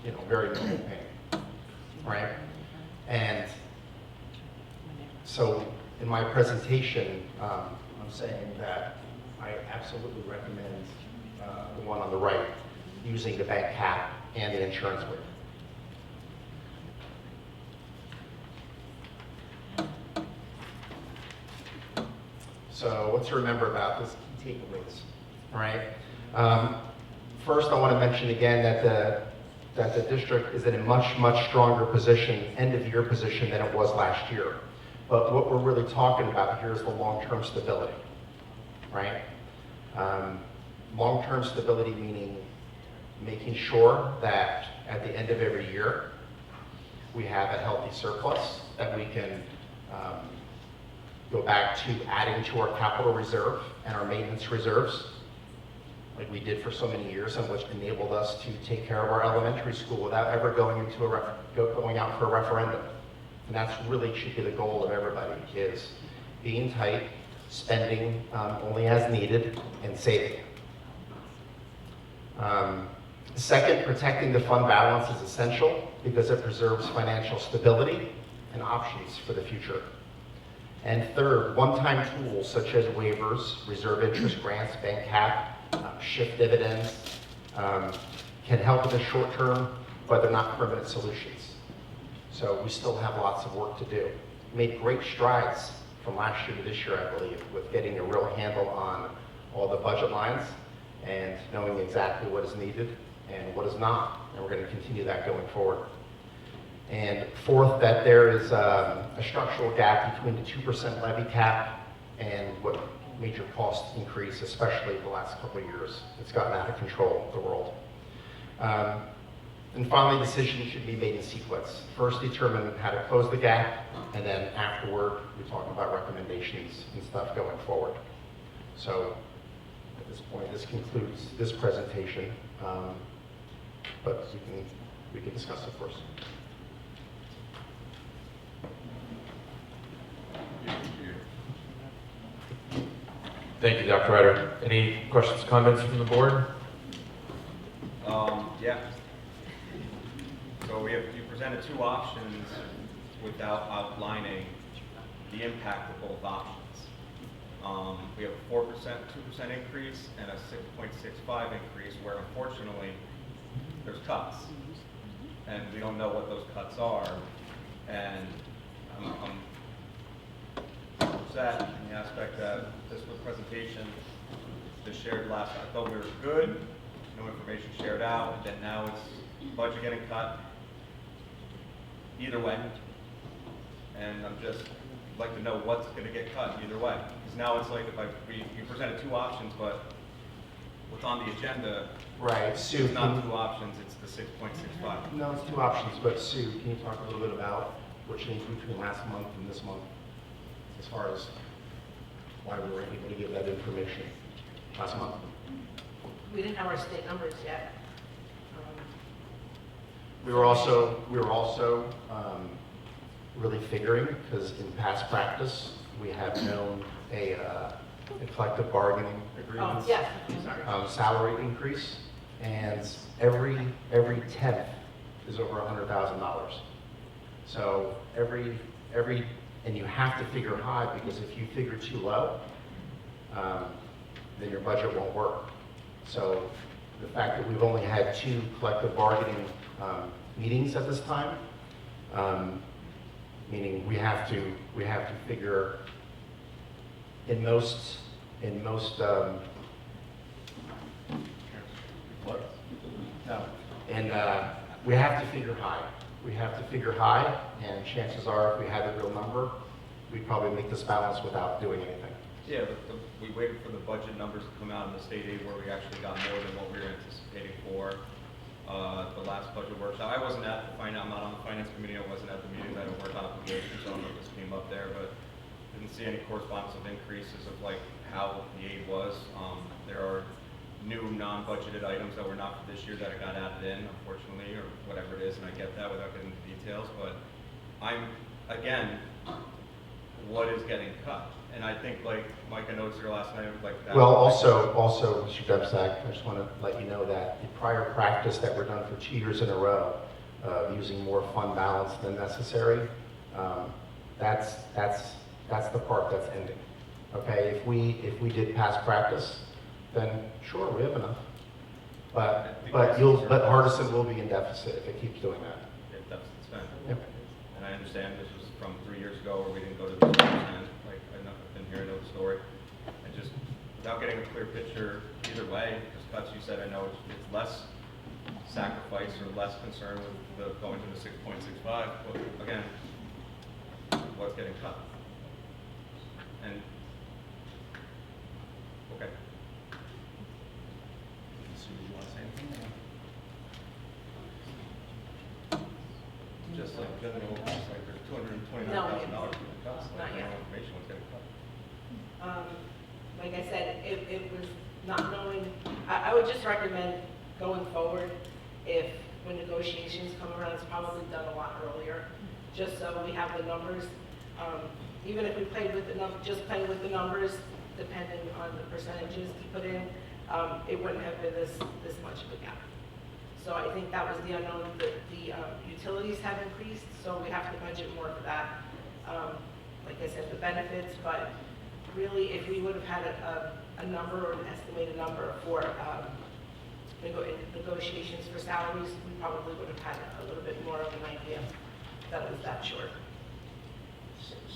you know, very minimal pain, right? And so in my presentation, I'm saying that I absolutely recommend the one on the right, using the bank cap and the insurance waiver. So what to remember about this key takeaways, right? First, I want to mention again that the district is in a much, much stronger position, end of year position, than it was last year. But what we're really talking about here is the long-term stability, right? Long-term stability meaning making sure that at the end of every year, we have a healthy surplus that we can go back to adding to our capital reserve and our maintenance reserves, like we did for so many years, and which enabled us to take care of our elementary school without ever going out for a referendum. And that's really should be the goal of everybody, is being tight, spending only as needed, and saving. Second, protecting the fund balance is essential because it preserves financial stability and options for the future. And third, one-time tools such as waivers, reserve interest grants, bank cap, shift dividends can help in the short term, but they're not permanent solutions. So we still have lots of work to do. We made great strides from last year to this year, I believe, with getting a real handle on all the budget lines and knowing exactly what is needed. and what is not, and we're going to continue that going forward. And fourth, that there is a structural gap between the 2% levy cap and what major cost increase, especially the last couple of years. It's gotten out of control, the world. And finally, decisions should be made in sequence. First, determine how to close the gap, and then afterward, we talk about recommendations and stuff going forward. So at this point, this concludes this presentation, but we can discuss, of course. Thank you, Dr. Ryder. Any questions, comments from the board? Yeah. So you presented two options without outlining the impact of both options. We have a 4%, 2% increase and a 6.65 increase where unfortunately there's cuts. And we don't know what those cuts are. And I'm upset in the aspect that this was presentation that shared last, I thought we were good, no information shared out, and then now it's budget getting cut. Either way, and I'm just like to know what's going to get cut either way. Because now it's like you presented two options, but what's on the agenda Right, Sue. is not two options, it's the 6.65. No, it's two options, but Sue, can you talk a little bit about what changed between last month and this month, as far as why we were able to give that information last month? We didn't have our state numbers yet. We were also really figuring, because in past practice, we have known a collective bargaining agreement. Oh, yes, I'm sorry. Salary increase, and every 10th is over $100,000. So and you have to figure high, because if you figure too low, then your budget won't work. So the fact that we've only had 2 collective bargaining meetings at this time, meaning we have to figure in most we have to figure high. We have to figure high, and chances are, if we had the real number, we'd probably make this balance without doing anything. Yeah, we waited for the budget numbers to come out in the state aid where we actually got more than what we were anticipating for the last budget workshop. I wasn't at I'm not on the finance committee. I wasn't at the meeting. I don't work on obligations, so I don't know if this came up there, but didn't see any correspondence of increases of like how the aid was. There are new non-budgeted items that were not for this year that got added in, unfortunately, or whatever it is, and I get that without getting into details, but again, what is getting cut? And I think, like, Mike, I noticed here last night, like that. Well, also, Mr. Debsack, I just want to let you know that the prior practice that we're done for 2 years in a row, using more fund balance than necessary, that's the part that's ending. Okay, if we did past practice, then sure, we have enough. But Hardison will be in deficit if it keeps doing that. If deficit spend. Yep. And I understand this was from 3 years ago where we didn't go to the 2%. Like, I've been hearing the story. And just without getting a clear picture either way, because cuts, you said, I know it's less sacrifice or less concern with going to the 6.65. But again, what's getting cut? And, okay. Sue, did you want to say anything? Just like general, just like there's $229,000 in cuts. Not yet. No information what's getting cut. Like I said, it was not knowing, I would just recommend going forward, if when negotiations come around, it's probably done a lot earlier, just so we have the numbers. Even if we played with the just playing with the numbers, depending on the percentages to put in, it wouldn't have been this much of a gap. So I think that was the unknown. The utilities have increased, so we have to budget more for that. Like I said, the benefits, but really, if we would have had a number or an estimated number for negotiations for salaries, we probably would have had a little bit more of an idea that it was that short.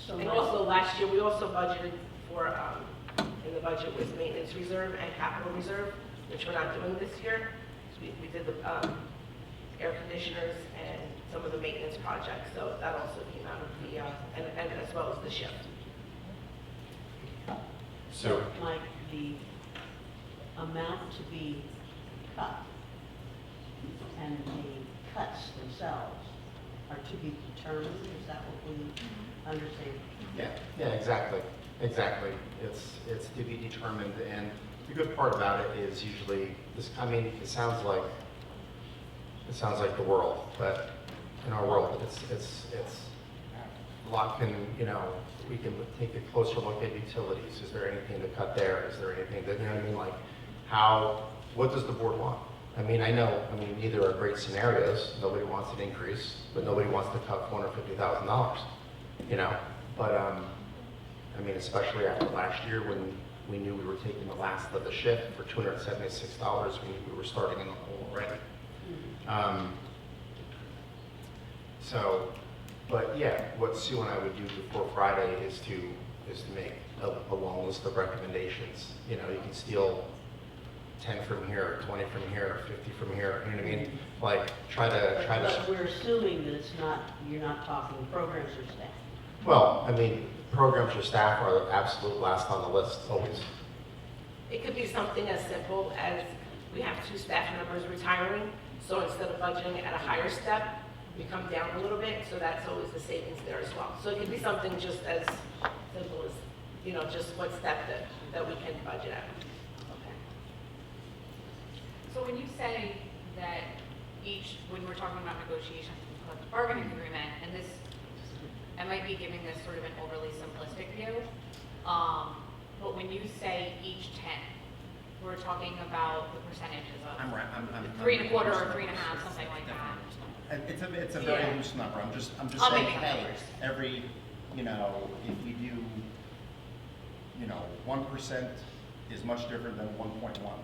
And also last year, we also budgeted for, in the budget was maintenance reserve and capital reserve, which we're not doing this year. we did the air conditioners and some of the maintenance projects, so that also came out of the, and as well as the shift. So, Like the amount to be cut and the cuts themselves are to be determined, is that what we understand? Yeah, exactly. It's to be determined, and the good part about it is usually this. I mean, it sounds like the world, but in our world, it's a lot. Can we can take a closer look at utilities. Is there anything to cut there? Is there anything that what I mean? Like, what does the board want? I mean, neither are great scenarios. Nobody wants an increase, but nobody wants to cut $450,000. But I mean, especially after last year when we knew we were taking the last of the shift for $276, we knew we were starting in the hole already. But yeah, what Sue and I would do before Friday is to make a long list of recommendations. You can steal 10 from here, 20 from here, 50 from here. You know what I mean? Like But we're assuming that you're not talking programs or staff. Well, I mean, programs or staff are the absolute last on the list, always. It could be something as simple as we have 2 staff members retiring, so instead of budgeting at a higher step, we come down a little bit, so that's always the savings there as well. So it could be something just as simple as, just what step that we can budget at. Okay. So when you say that when we're talking about negotiations with collective bargaining agreement, and this, I might be giving this sort of an overly simplistic view, but when you say each 10, we're talking about the percentages of I'm right. I'm 3 1/4 or 3 1/2, something like that. It's a very Yeah. loose number. I'm just I'll saying, make it hey, numbers. every, if you do, 1% is much different than 1.1,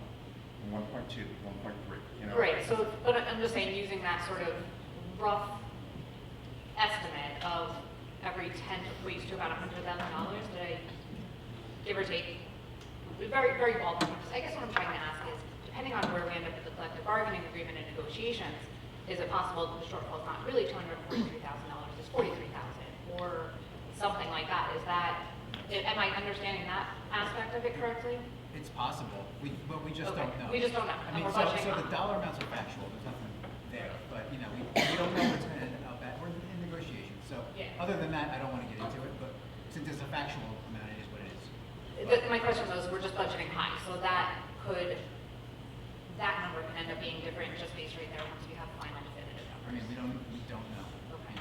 1.2, 1.3, Right, so, but I'm just saying, using that sort of rough estimate of every 10 equates to about $100,000, did I give or take? Very, very ballpark. I guess what I'm trying to ask is, depending on where we end up with the collective bargaining agreement and negotiations, is it possible that the shortfall is not really $243,000, it's $43,000, or something like that? Am I understanding that aspect of it correctly? It's possible, but we just don't know. We just don't know. I and mean, we're so budgeting the on- dollar amounts are factual, there's nothing there, but, we don't know what's gonna end up at, we're in negotiations, so, Yeah. other than that, I don't wanna get into it, but since it's a factual amount, it is what it is. My question was, we're just budgeting high, so that number can end up being different just based right there once we have final definitive I mean, numbers. we don't know. Okay.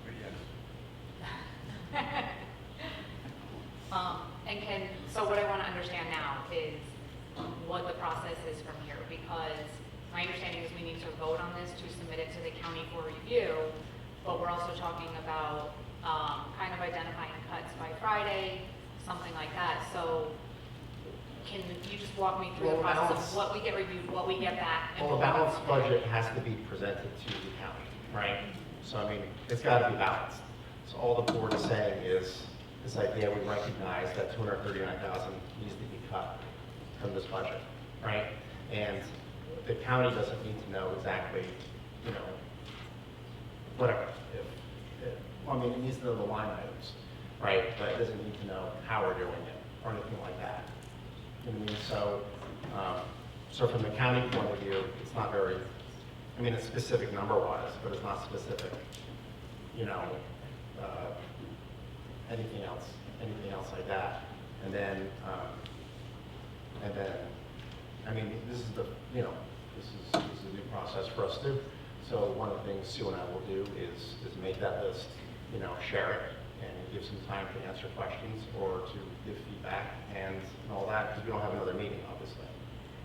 But yes. So what I want to understand now is what the process is from here, because my understanding is we need to vote on this to submit it to the county for review, but we're also talking about kind of identifying cuts by Friday, something like that. So can you just walk me through the process of what we get reviewed, what we get back? And Well, the what we balanced vote on? budget has to be presented to the county, right? So I mean, it's got to be balanced. So all the board is saying is this idea we recognize that $239,000 needs to be cut from this budget, right? And the county doesn't need to know exactly, whatever. I mean, it needs to know the line items, right? But it doesn't need to know how we're doing it or anything like that. You know what I mean? So from the county point of view, it's not very, it's specific number-wise, but it's not specific, anything else like that. And then, this is this is a new process for us too. So one of the things Sue and I will do is make that list, share it, and give some time to answer questions or to give feedback and all that, because we don't have another meeting, obviously.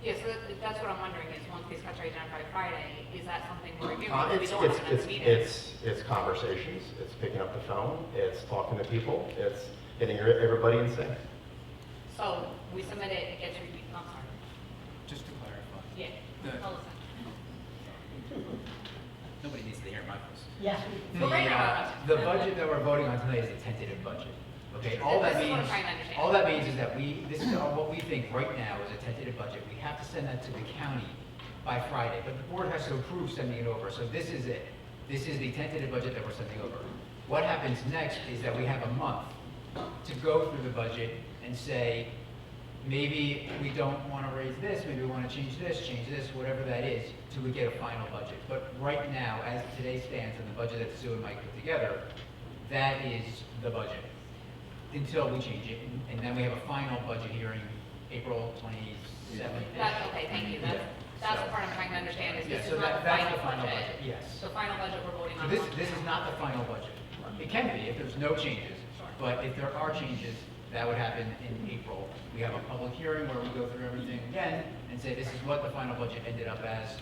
Yeah, so that's what I'm wondering is once these cuts are identified Friday, is that something we're reviewing? We don't have another meeting. It's conversations, it's picking up the phone, it's talking to people, it's getting everybody in sync. So we submit it, it gets reviewed, I'm sorry. Just to clarify. Yeah, The- I'll listen. Nobody needs to hear my voice. Yes. So right now, The budget that we're voting on tonight is a tentative budget. Okay, all that This is what I'm means, trying to understand. all that means is that this is what we think right now is a tentative budget. We have to send that to the county by Friday, but the board has to approve sending it over. So this is it. This is the tentative budget that we're sending over. What happens next is that we have a month to go through the budget and say, maybe we don't want to raise this, maybe we want to change this, whatever that is, till we get a final budget. But right now, as today stands, and the budget that Sue and Mike put together, that is the budget, until we change it. And then we have a final budget hearing April 27th. That's, okay, thank you. That's the part I'm trying to understand, is this So is not the that's final budget. Yes. The final budget we're voting So on. this is not the final budget. It can be if there's no changes, but if there are changes, that would happen in April. We have a public hearing where we go through everything again and say, this is what the final budget ended up as.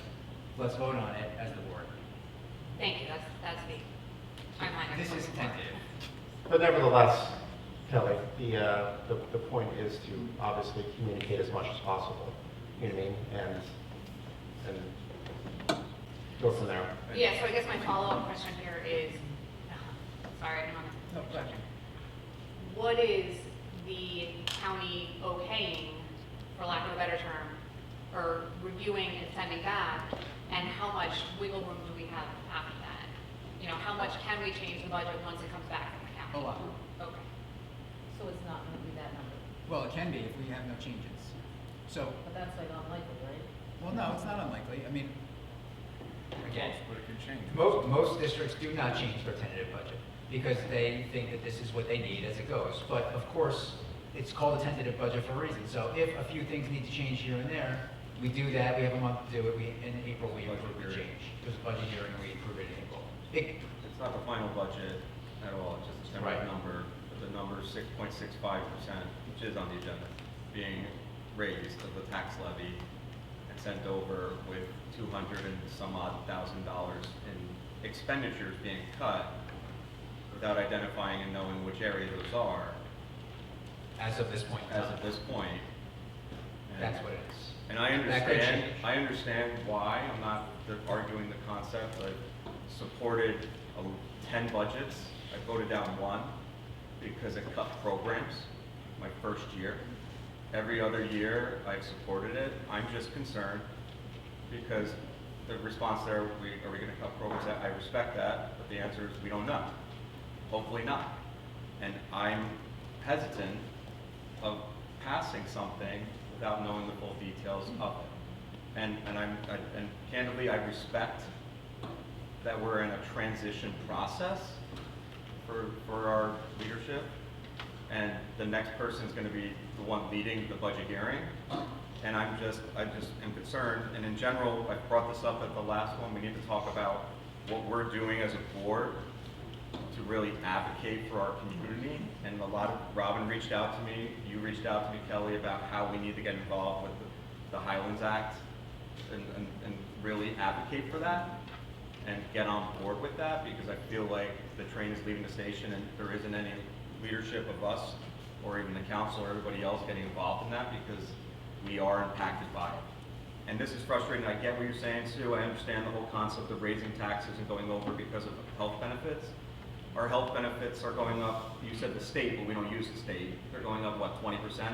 Let's vote on it as the board. Thank you, that's the timeline. I'm This is looking for. tentative. But nevertheless, Kelly, the point is to obviously communicate as much as possible, you know what I mean? And go from there. Yeah, so I guess my follow-up question here is, sorry, I didn't want No, go ahead. to, what is the county okaying, for lack of a better term, or reviewing and sending back, and how much wiggle room do we have after that? You know, how much can we change the budget once it comes back from the A county? lot. Okay. So it's not gonna be that number, Well, it can be if we have no changes. So, but that's like unlikely, right? well, no, it's not unlikely. I mean, again, But it could change. most districts do not change their tentative budget because they think that this is what they need as it goes. But of course, it's called a tentative budget for a reason. So if a few things need to change here and there, we do that. We have a month to do it. In April, we approve the change. There's a budget hearing, we approve it in April. It's not the final budget at all, it's just a Right. separate number. The number is 6.65%, which is on the agenda, being raised of the tax levy and sent over with 200 and some odd $1,000 in expenditures being cut without identifying and knowing which area those are As of this point, in as time. of this point. And- That's what it is. And I That could understand, change. I understand why, I'm not arguing the concept, I've supported 10 budgets, I voted down one because it cut programs my first year. Every other year, I've supported it, I'm just concerned because the response there, are we gonna cut programs? I respect that, but the answer is we don't know. Hopefully not. And I'm hesitant of passing something without knowing the full details of it. And candidly, I respect that we're in a transition process for our leadership, and the next person is going to be the one leading the budget hearing. And I just am concerned, and in general, I brought this up at the last one, we need to talk about what we're doing as a board to really advocate for our community. And Robin reached out to me, you reached out to me, Kelly, about how we need to get involved with the Highlands Act and really advocate for that and get on board with that, because I feel like the train is leaving the station and there isn't any leadership of us or even the council or everybody else getting involved in that, because we are impacted by it. And this is frustrating. I get what you're saying, Sue. I understand the whole concept of raising taxes and going over because of health benefits. Our health benefits are going up, you said the state, but we don't use the state. They're going up, what, 20%?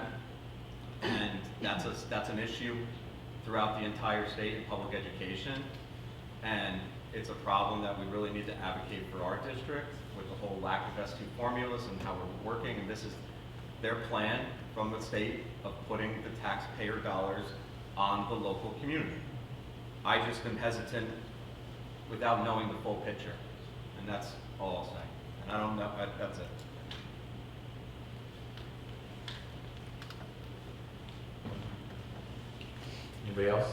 And that's an issue throughout the entire state in public education. And it's a problem that we really need to advocate for our district with the whole lack of S2 formulas and how we're working. And this is their plan from the state of putting the taxpayer dollars on the local community. I just am hesitant without knowing the full picture. And that's all I'll say. And I don't know, that's it. Anybody else?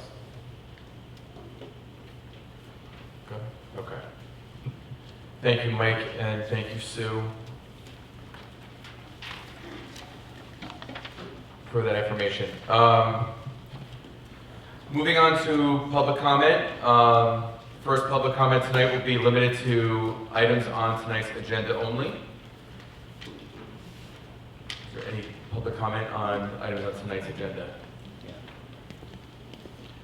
Good, okay. Thank you, Mike, and thank you, Sue, for that information. Moving on to public comment. First public comment tonight will be limited to items on tonight's agenda only. Is there any public comment on items on tonight's agenda?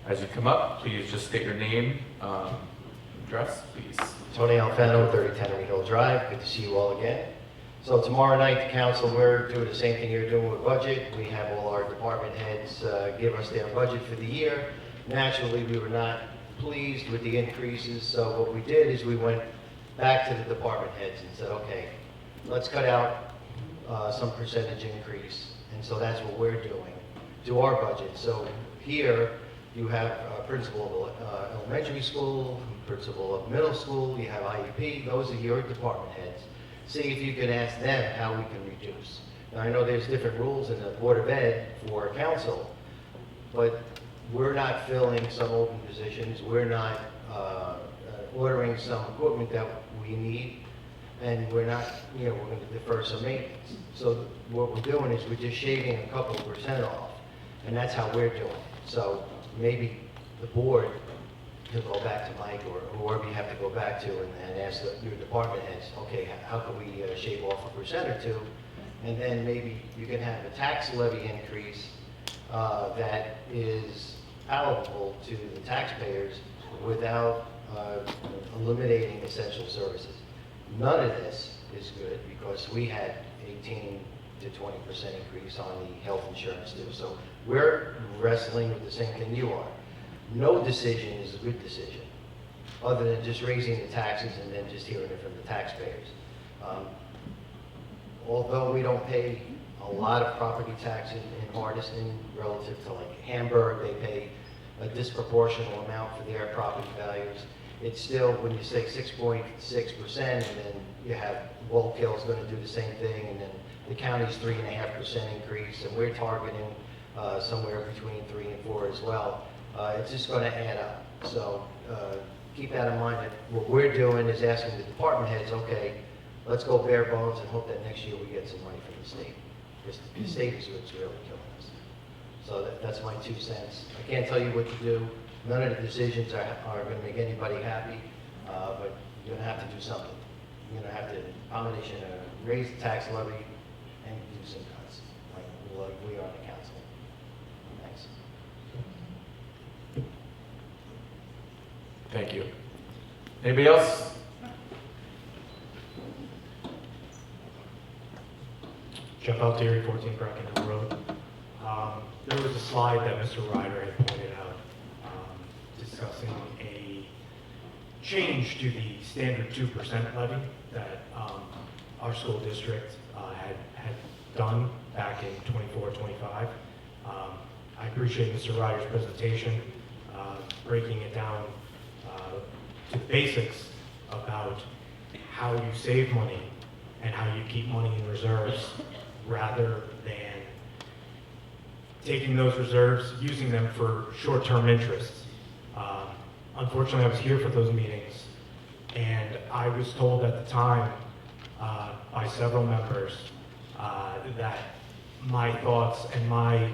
As you come up, please just state your name, address, please. Tony Alfano, 3010 Henry Hill Drive. Good to see you all again. So tomorrow night, the council, we're doing the same thing you're doing with budget. We have all our department heads give us their budget for the year. Naturally, we were not pleased with the increases, so what we did is we went back to the department heads and said, okay, let's cut out some percentage increase. And so that's what we're doing to our budget. So here, you have principal of elementary school, principal of middle school, you have IEP, those are your department heads. See if you can ask them how we can reduce. Now, I know there's different rules in the Board of Ed for council, but we're not filling some open positions, we're not ordering some equipment that we need, and we're not, we're going to defer some maintenance. So what we're doing is we're just shaving a couple of % off, and that's how we're doing it. So maybe the board can go back to Mike or whoever you have to go back to and ask your department heads, okay, how can we shave off a % or two? And then maybe you can have a tax levy increase that is palatable to the taxpayers without eliminating essential services. None of this is good because we had 18 to 20% increase on the health insurance too. So we're wrestling with the same thing you are. No decision is a good decision, other than just raising the taxes and then just hearing it from the taxpayers. Although we don't pay a lot of property tax in Hardiston relative to like Hamburg, they pay a disproportional amount for their property values. It's still, when you say 6.6%, and then you have Walk Hill's going to do the same thing, and then the county's 3.5% increase, and we're targeting somewhere between 3 and 4 as well. It's just going to add up. So keep that in mind. That what we're doing is asking the department heads, okay, let's go bare bones and hope that next year we get some money from the state. Because the state is what's really killing us. So that's my 2 cents. I can't tell you what to do. None of the decisions are going to make anybody happy, but you're going to have to do something. You're going to have to, combination of raise the tax levy and do some cuts, like we are on the council. Thanks. Thank you. Anybody else? Jeff Altieri, 14 Bracken Hill Road. There was a slide that Mr. Ryder had pointed out discussing a change to the standard 2% levy that our school district had done back in 24-25. I appreciate Mr. Ryder's presentation, breaking it down to the basics about how you save money and how you keep money in reserves rather than taking those reserves, using them for short-term interests. Unfortunately, I was here for those meetings, and I was told at the time by several members that my thoughts and my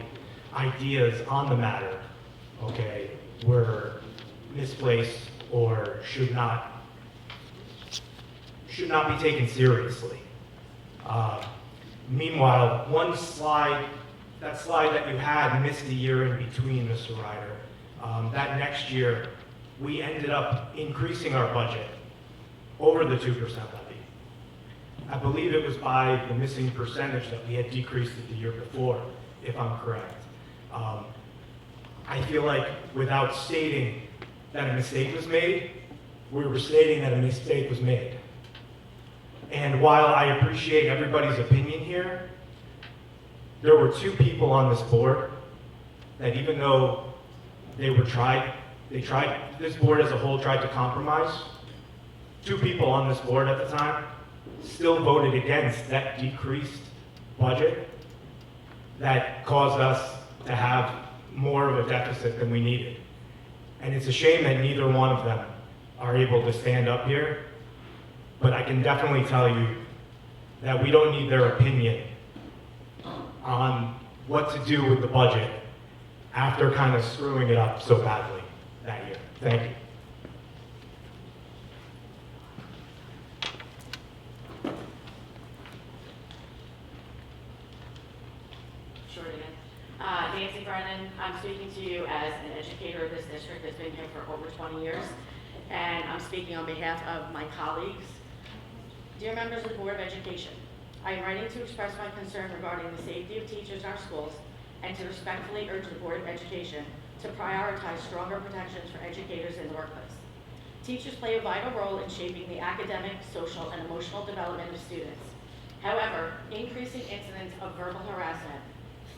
ideas on the matter, okay, were misplaced or should not be taken seriously. Meanwhile, one slide, that slide that you had missed a year in between, Mr. Ryder. That next year, we ended up increasing our budget over the 2% levy. I believe it was by the missing percentage that we had decreased it the year before, if I'm correct. I feel like without stating that a mistake was made, we were stating that a mistake was made. And while I appreciate everybody's opinion here, there were 2 people on this board that, even though this board as a whole tried to compromise, 2 people on this board at the time still voted against that decreased budget that caused us to have more of a deficit than we needed. And it's a shame that neither one of them are able to stand up here, but I can definitely tell you that we don't need their opinion on what to do with the budget after kind of screwing it up so badly that year. Thank you. Sure, Nancy Brennan, I'm speaking to you as an educator of this district that's been here for over 20 years, and I'm speaking on behalf of my colleagues. Dear members of the Board of Education, I am writing to express my concern regarding the safety of teachers in our schools and to respectfully urge the Board of Education to prioritize stronger protections for educators in the workplace. Teachers play a vital role in shaping the academic, social, and emotional development of students. However, increasing incidents of verbal harassment,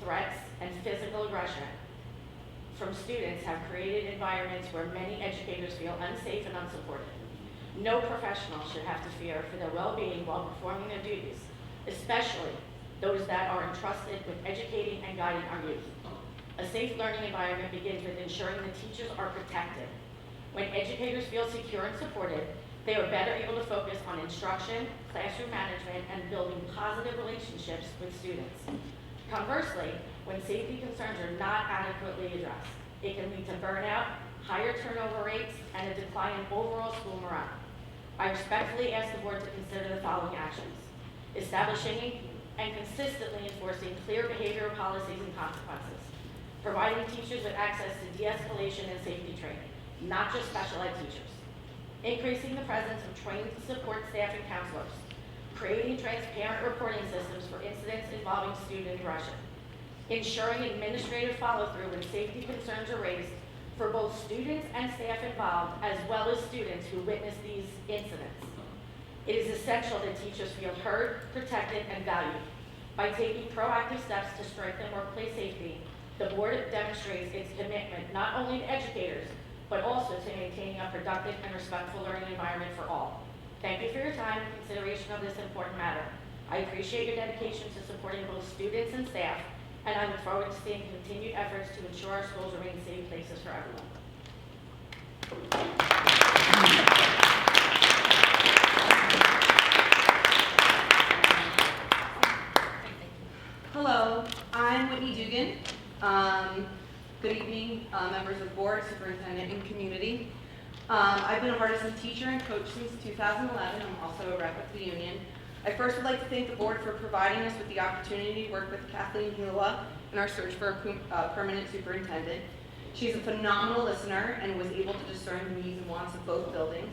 threats, and physical aggression from students have created environments where many educators feel unsafe and unsupported. No professional should have to fear for their well-being while performing their duties, especially those that are entrusted with educating and guiding our youth. A safe learning environment begins with ensuring the teachers are protected. When educators feel secure and supported, they are better able to focus on instruction, classroom management, and building positive relationships with students. Conversely, when safety concerns are not adequately addressed, it can lead to burnout, higher turnover rates, and a decline in overall school morale. I respectfully ask the Board to consider the following actions: establishing and consistently enforcing clear behavioral policies and consequences, providing teachers with access to de-escalation and safety training, not just special ed teachers, increasing the presence of trained support staff and counselors, creating transparent reporting systems for incidents involving student aggression, ensuring administrative follow-through when safety concerns are raised for both students and staff involved, as well as students who witness these incidents. It is essential that teachers feel heard, protected, and valued. By taking proactive steps to strengthen workplace safety, the Board demonstrates its commitment not only to educators, but also to maintaining a productive and respectful learning environment for all. Thank you for your time and consideration of this important matter. I appreciate your dedication to supporting both students and staff, and I look forward to seeing continued efforts to ensure our schools remain safe places for everyone. Hello, I'm Whitney Dugan. Good evening, members of the board, superintendent, and community. I've been a Hardison teacher and coach since 2011. I'm also a rep with the union. I first would like to thank the board for providing us with the opportunity to work with Kathleen Hila in our search for a permanent superintendent. She's a phenomenal listener and was able to discern the needs and wants of both buildings.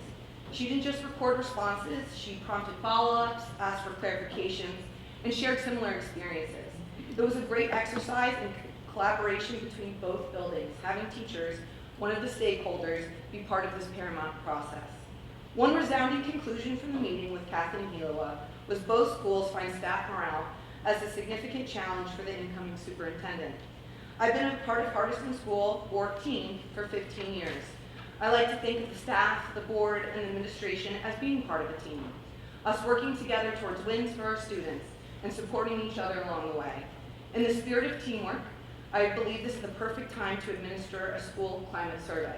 She didn't just record responses, she prompted follow-ups, asked for clarifications, and shared similar experiences. It was a great exercise in collaboration between both buildings, having teachers, one of the stakeholders, be part of this paramount process. One resounding conclusion from the meeting with Kathleen Hila was both schools find staff morale as a significant challenge for the incoming superintendent. I've been a part of Hardison School Board team for 15 years. I like to think of the staff, the board, and the administration as being part of a team, us working together towards wins for our students and supporting each other along the way. In the spirit of teamwork, I believe this is the perfect time to administer a school climate survey.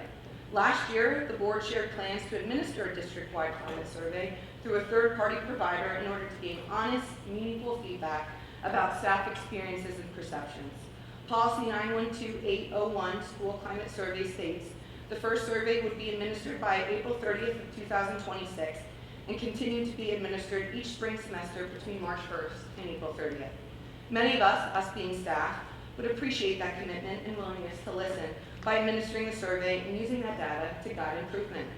Last year, the board shared plans to administer a district-wide climate survey through a third-party provider in order to gain honest, meaningful feedback about staff experiences and perceptions. Policy 912801 School Climate Survey states the first survey would be administered by April 30th of 2026 and continue to be administered each spring semester between March 1st and April 30th. Many of us being staff, would appreciate that commitment and willingness to listen by administering the survey and using that data to guide improvement.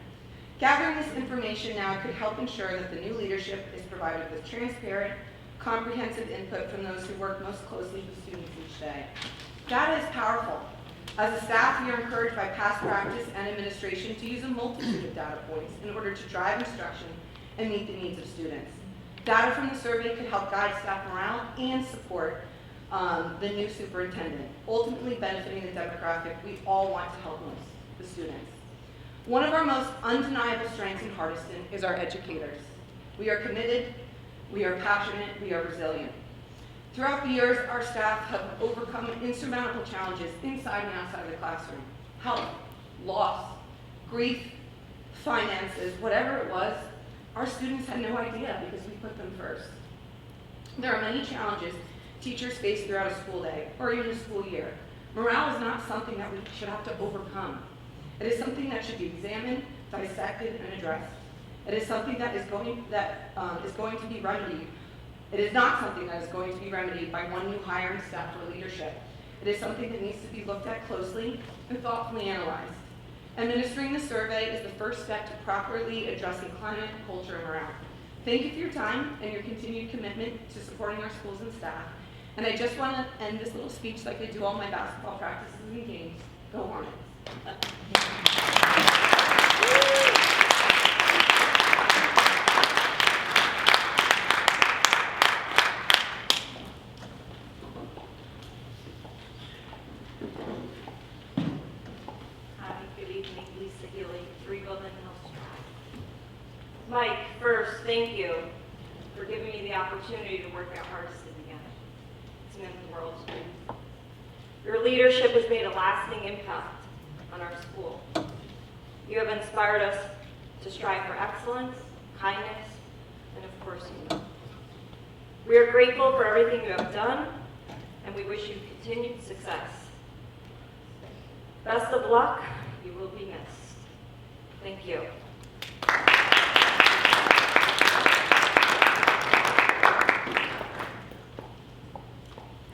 Gathering this information now could help ensure that the new leadership is provided with transparent, comprehensive input from those who work most closely with students each day. Data is powerful. As a staff, we are encouraged by past practice and administration to use a multitude of data points in order to drive instruction and meet the needs of students. Data from the survey could help guide staff morale and support the new superintendent, ultimately benefiting the demographic we all want to help most, the students. One of our most undeniable strengths in Hardison is our educators. We are committed, we are passionate, we are resilient. Throughout the years, our staff have overcome insurmountable challenges inside and outside of the classroom. Health, loss, grief, finances, whatever it was, our students had no idea because we put them first. There are many challenges teachers face throughout a school day or even a school year. Morale is not something that we should have to overcome. It is something that should be examined, dissected, and addressed. It is something that is going to be remedied. It is not something that is going to be remedied by one new hire in staff or leadership. It is something that needs to be looked at closely and thoughtfully analyzed. Administering the survey is the first step to properly addressing climate, culture, and morale. Thank you for your time and your continued commitment to supporting our schools and staff. And I just want to end this little speech like I do all my basketball practices and games. Go Hornets. Hi, good evening, Lisa Healy, 3 Golden Hills Drive. Mike, first, thank you for giving me the opportunity to work at Hardison again. It's meant the world to me. Your leadership has made a lasting impact on our school. You have inspired us to strive for excellence, kindness, and of course, humor. We are grateful for everything you have done, and we wish you continued success. Best of luck. You will be missed. Thank you.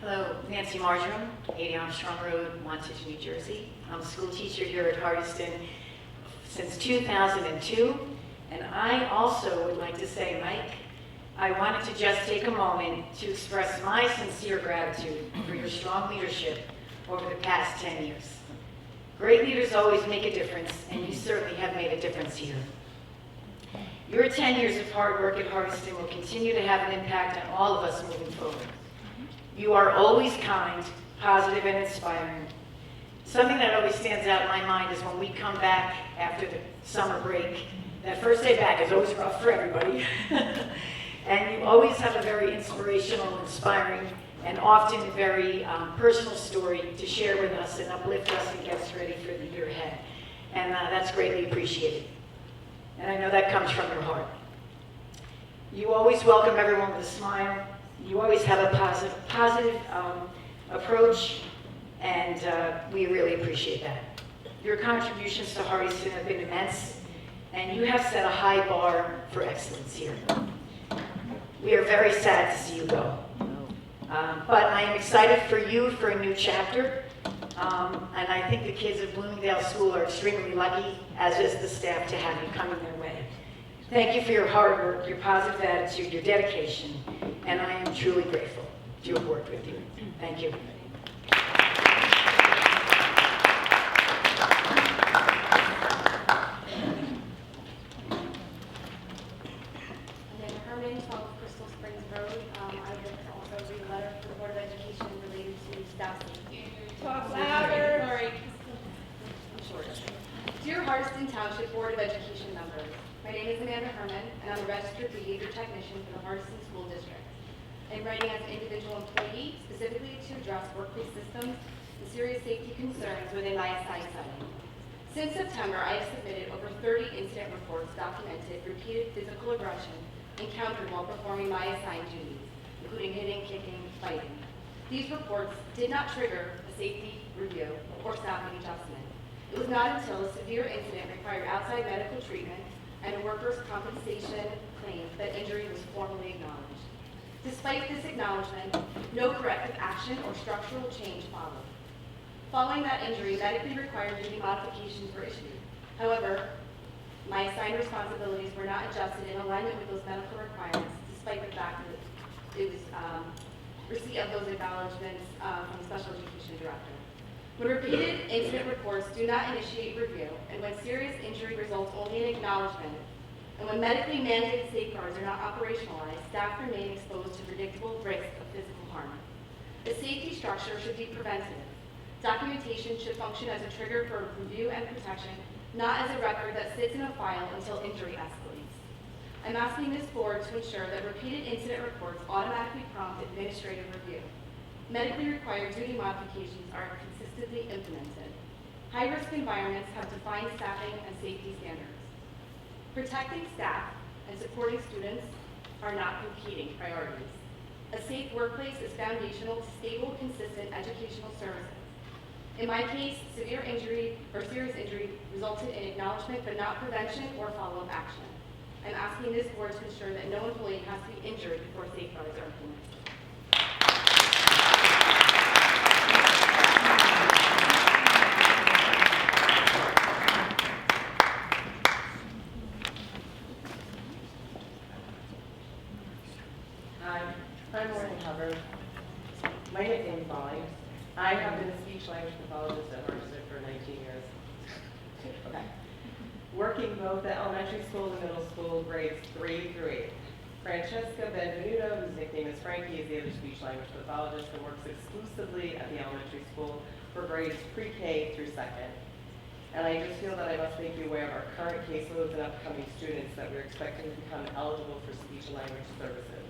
Hello, Nancy Marjoram, 80 Armstrong Road, Montage, New Jersey. I'm a school teacher here at Hardison since 2002, and I also would like to say, Mike, I wanted to just take a moment to express my sincere gratitude for your strong leadership over the past 10 years. Great leaders always make a difference, and you certainly have made a difference here. Your 10 years of hard work at Hardison will continue to have an impact on all of us moving forward. You are always kind, positive, and inspiring. Something that always stands out in my mind is when we come back after the summer break. That first day back is always rough for everybody. And you always have a very inspirational, inspiring, and often very personal story to share with us and uplift us and get us ready for the year ahead. And that's greatly appreciated. And I know that comes from your heart. You always welcome everyone with a smile. You always have a positive approach, and we really appreciate that. Your contributions to Hardison have been immense, and you have set a high bar for excellence here. We are very sad to see you go. But I am excited for you for a new chapter, and I think the kids of Bloomingdale School are extremely lucky, as is the staff, to have you coming their way. Thank you for your hard work, your positive attitude, your dedication, and I am truly grateful to have worked with you. Thank you. Amanda Herman, 12 Crystal Springs Road. I would also read a letter from the Board of Education related to staff safety. Talk louder. Sorry. I'm short. Dear Hardison Township Board of Education members, my name is Amanda Herman, and I'm a registered behavior technician for the Hardison School District. I'm writing as an individual employee, specifically to address workplace systems and serious safety concerns within my assigned setting. Since September, I have submitted over 30 incident reports documented repeated physical aggression encountered while performing my assigned duties, including hitting, kicking, fighting. These reports did not trigger a safety review or staffing adjustment. It was not until a severe incident required outside medical treatment and a workers' compensation claim that injury was formally acknowledged. Despite this acknowledgement, no corrective action or structural change followed. Following that injury, medically required duty modifications were issued. However, my assigned responsibilities were not adjusted in alignment with those medical requirements, despite the fact that it was receipt of those acknowledgements from the special education director. When repeated incident reports do not initiate review, and when serious injury results only in acknowledgement, and when medically mandated safeguards are not operationalized, staff remain exposed to predictable risk of physical harm. The safety structure should be preventative. Documentation should function as a trigger for review and protection, not as a record that sits in a file until injury escalates. I'm asking this board to ensure that repeated incident reports automatically prompt administrative review. Medically required duty modifications are consistently implemented. High-risk environments have defined staffing and safety standards. Protecting staff and supporting students are not competing priorities. A safe workplace is foundational to stable, consistent educational services. In my case, severe injury or serious injury resulted in acknowledgement but not prevention or follow-up action. I'm asking this board to ensure that no employee has to be injured before safeguards are implemented. Hi, I'm Lauren Hubbard. My nickname's Molly. I have been a speech language pathologist at Hardison for 19 years. Okay. Working both at elementary school and middle school, grades 3 through 8. Francesca Benvenuto, whose nickname is Frankie, is the other speech language pathologist and works exclusively at the elementary school for grades pre-K through 2nd. And I just feel that I must make you aware of our current caseloads and upcoming students that we're expecting to become eligible for speech and language services.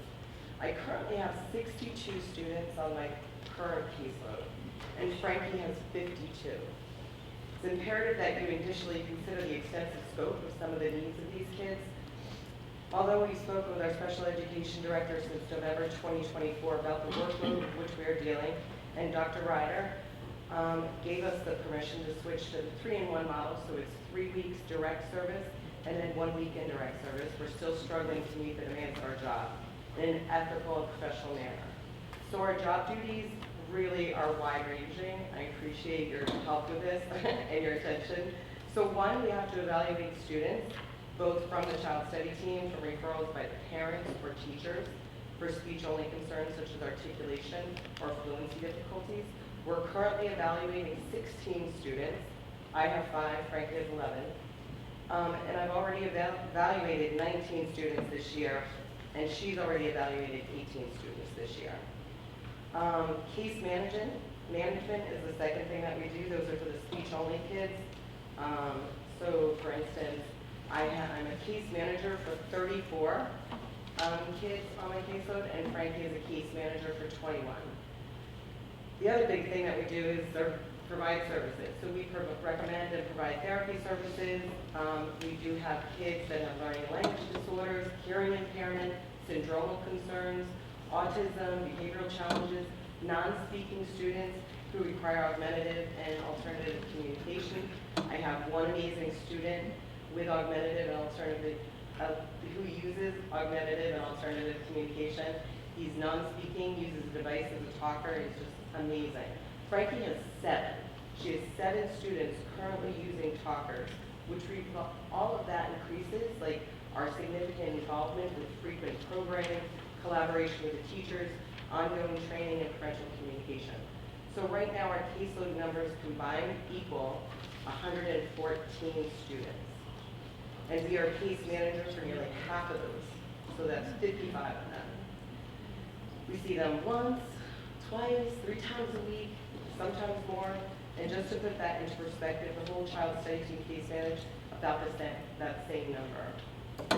I currently have 62 students on my current caseload, and Frankie has 52. It's imperative that you initially consider the extensive scope of some of the needs of these kids. Although we spoke with our special education director since November 2024 about the workload with which we are dealing, and Dr. Ryder gave us the permission to switch to the 3-in-1 model, so it's 3 weeks direct service and then 1 week indirect service. We're still struggling to meet the demands of our job in an ethical and professional manner. So our job duties really are wide-ranging. I appreciate your help with this and your attention. So one, we have to evaluate students, both from the child study team, from referrals by the parents or teachers, for speech-only concerns such as articulation or fluency difficulties. We're currently evaluating 16 students. I have 5, Frankie has 11. And I've already evaluated 19 students this year, and she's already evaluated 18 students this year. Case management is the second thing that we do. Those are for the speech-only kids. So for instance, I'm a case manager for 34 kids on my caseload, and Frankie is a case manager for 21. The other big thing that we do is provide services. So we recommend and provide therapy services. We do have kids that have learning and language disorders, hearing impairment, syndromal concerns, autism, behavioral challenges, non-speaking students who require augmentative and alternative communication. I have one amazing student with augmentative and alternative, who uses augmentative and alternative communication. He's non-speaking, uses a device as a talker. He's just amazing. Frankie has 7. She has 7 students currently using talkers, which all of that increases, like our significant involvement with frequent programming, collaboration with the teachers, ongoing training, and parental communication. So right now our caseload numbers combined equal 114 students. And we are case managers for nearly half of those. So that's 55 of them. We see them once, twice, 3 times a week, sometimes more. And just to put that into perspective, the whole child study team case manage about that same number.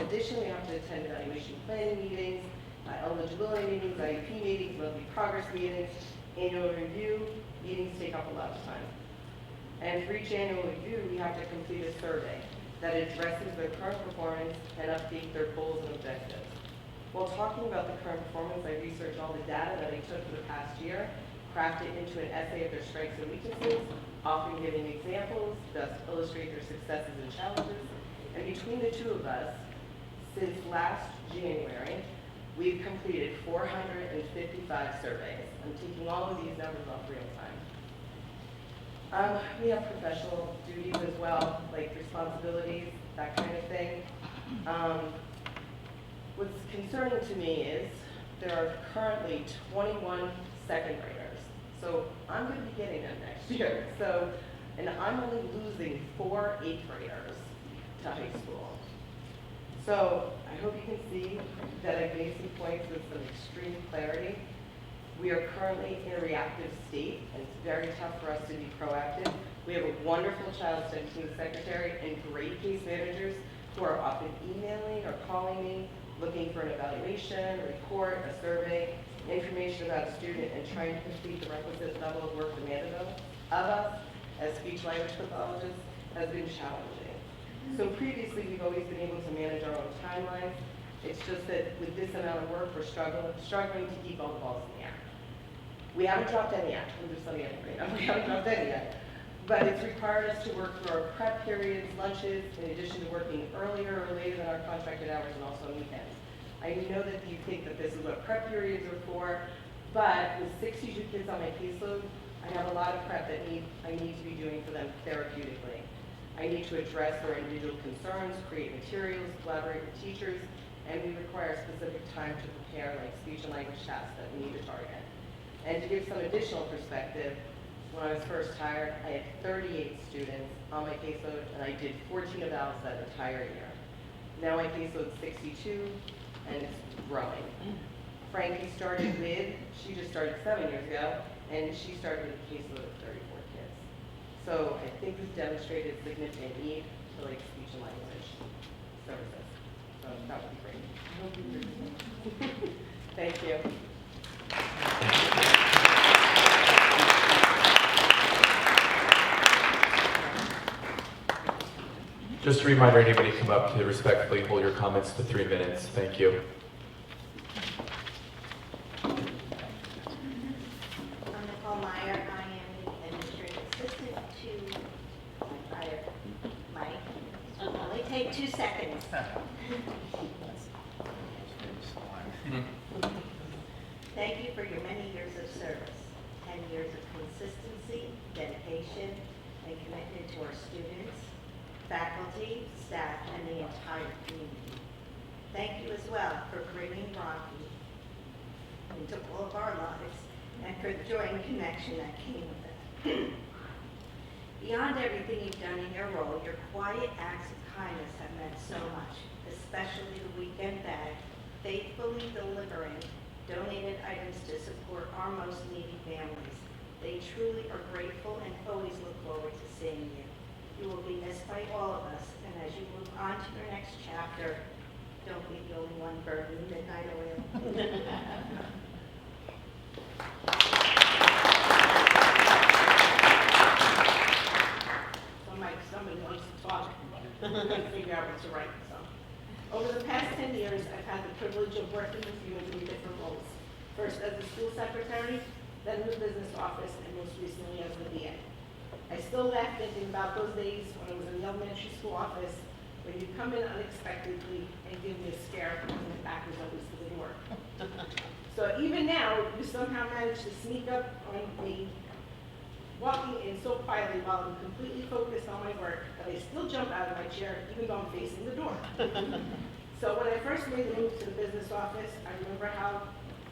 Additionally, we have to attend evaluation planning meetings, eligibility meetings, IEP meetings, monthly progress meetings, annual review. Meetings take up a lot of time. And for each annual review, we have to complete a survey that addresses their current performance and update their goals and objectives. While talking about the current performance, I researched all the data that I took for the past year, crafted into an essay of their strengths and weaknesses, often giving examples that illustrate their successes and challenges. And between the two of us, since last January, we've completed 455 surveys. I'm taking all of these numbers off real time. We have professional duties as well, like responsibilities, that kind of thing. What's concerning to me is there are currently 21 second graders. So I'm going to be getting them next year. So, and I'm only losing 4 8th graders to high school. So I hope you can see that I've made some points with some extreme clarity. We are currently in a reactive state, and it's very tough for us to be proactive. We have a wonderful child study team secretary and great case managers who are often emailing or calling me, looking for an evaluation, a report, a survey, information about a student, and trying to complete the requisite level of work demanded of us as speech language pathologists has been challenging. So previously, we've always been able to manage our own timelines. It's just that with this amount of work, we're struggling to keep all the balls in the air. We haven't dropped any yet. I'm just letting everybody know. We haven't dropped any yet. But it's required us to work through our prep periods, lunches, in addition to working earlier or later than our contracted hours and also on weekends. I know that you think that this is what prep periods are for, but with 62 kids on my caseload, I have a lot of prep that I need to be doing for them therapeutically. I need to address their individual concerns, create materials, collaborate with teachers, and we require specific time to prepare like speech and language tasks that we need to target. And to give some additional perspective, when I was first hired, I had 38 students on my caseload, and I did 14 evals that entire year. Now my caseload is 62, and it's growing. Frankie started with, she just started 7 years ago, and she started with a caseload of 34 kids. So I think we've demonstrated significant need for like speech and language services. So that would be great. Thank you. Just a reminder, anybody come up to respectfully hold your comments to 3 minutes. Thank you. I'm Nicole Meyer. I am the administrative assistant to Mike. It'll only take 2 seconds. Thank you for your many years of service, 10 years of consistency, dedication, and commitment to our students, faculty, staff, and the entire community. Thank you as well for bringing Rocky into all of our lives and for the joy and connection that came with it. Beyond everything you've done in your role, your quiet acts of kindness have meant so much, especially the weekend bag, faithfully delivering donated items to support our most needy families. They truly are grateful and always look forward to seeing you. You will be missed by all of us, and as you move on to your next chapter, don't be the only one burning the midnight oil. So Mike, somebody wants to talk. I couldn't figure out what to write. So, over the past 10 years, I've had the privilege of working with you in 3 different roles. First as the school secretary, then in the business office, and most recently as the BA. I still laugh thinking about those days when I was in the elementary school office, when you come in unexpectedly and give me a scare and the back was always to the door. So even now, you somehow manage to sneak up on me, walking in so quietly while I'm completely focused on my work that I still jump out of my chair even though I'm facing the door. So when I first made the move to the business office, I remember how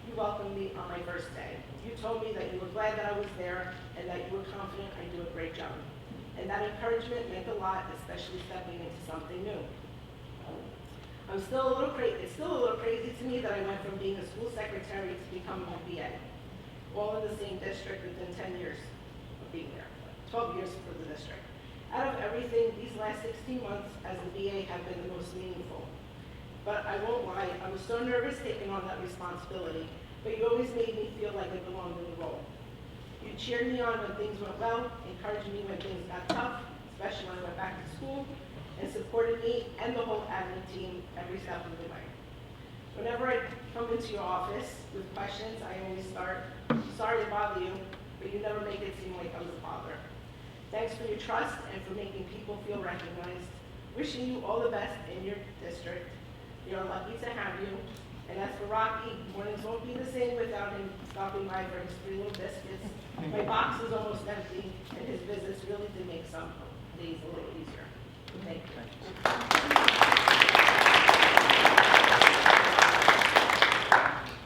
you welcomed me on my first day. You told me that you were glad that I was there and that you were confident I'd do a great job. And that encouragement meant a lot, especially stepping into something new. It's still a little crazy to me that I went from being a school secretary to becoming a BA, all in the same district within 10 years of being there, 12 years for the district. Out of everything, these last 16 months as a BA have been the most meaningful. But I won't lie, I was so nervous taking on that responsibility, but you always made me feel like I belonged in the role. You cheered me on when things went well, encouraged me when things got tough, especially when I went back to school, and supported me and the whole admin team every step of the way. Whenever I come into your office with questions, I always start, sorry to bother you, but you never make it seem like I was a bother. Thanks for your trust and for making people feel recognized. Wishing you all the best in your district. You're lucky to have you. And as for Rocky, mornings won't be the same without him stopping by for his 3 little biscuits. My box is almost empty, and his visits really did make some days a little easier. Thank you.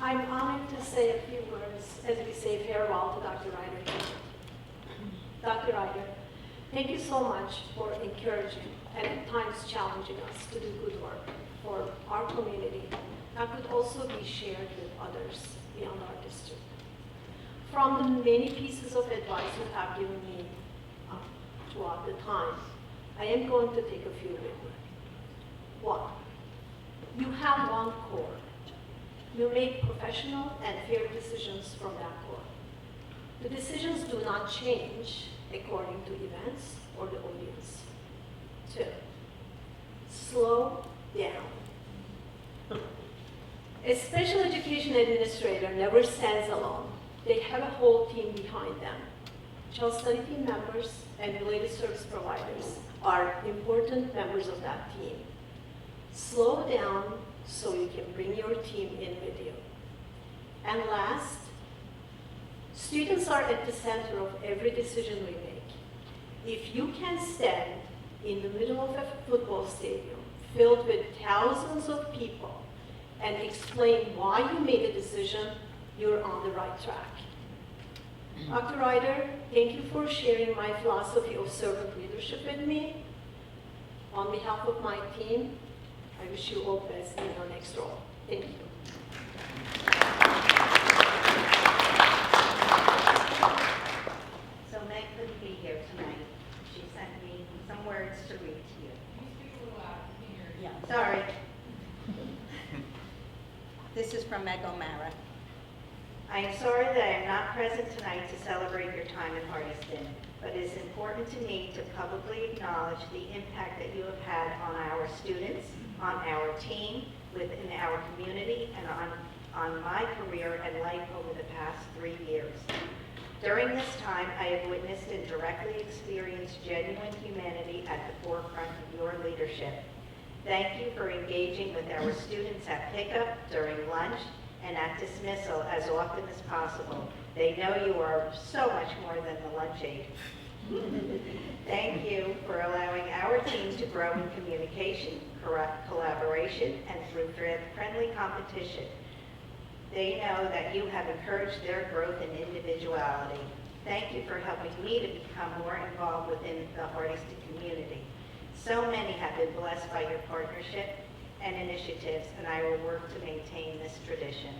I'm honored to say a few words as we say farewell to Dr. Ryder. Dr. Ryder, thank you so much for encouraging and at times challenging us to do good work for our community that could also be shared with others beyond our district. From the many pieces of advice you have given me throughout the time, I am going to take a few with me. 1, you have one core. You make professional and fair decisions from that core. The decisions do not change according to events or the audience. 2, slow down. A special education administrator never stands alone. They have a whole team behind them. Child study team members and related service providers are important members of that team. Slow down so you can bring your team in with you. And last, students are at the center of every decision we make. If you can stand in the middle of a football stadium filled with thousands of people and explain why you made a decision, you're on the right track. Dr. Ryder, thank you for sharing my philosophy of servant leadership with me. On behalf of my team, I wish you all the best in your next role. Thank you. So Meg couldn't be here tonight. She sent me some words to read to you. Can you speak a little louder? I can't hear you. Yeah. Sorry. This is from Meg O'Mara. I am sorry that I am not present tonight to celebrate your time in Hardyston, but it is important to me to publicly acknowledge the impact that you have had on our students, on our team, within our community, and on my career and life over the past 3 years. During this time, I have witnessed and directly experienced genuine humanity at the forefront of your leadership. Thank you for engaging with our students at pickup, during lunch, and at dismissal as often as possible. They know you are so much more than the lunch aide. Thank you for allowing our team to grow in communication, collaboration, and through friendly competition. They know that you have encouraged their growth and individuality. Thank you for helping me to become more involved within the Hardyston community. So many have been blessed by your partnership and initiatives, and I will work to maintain this tradition.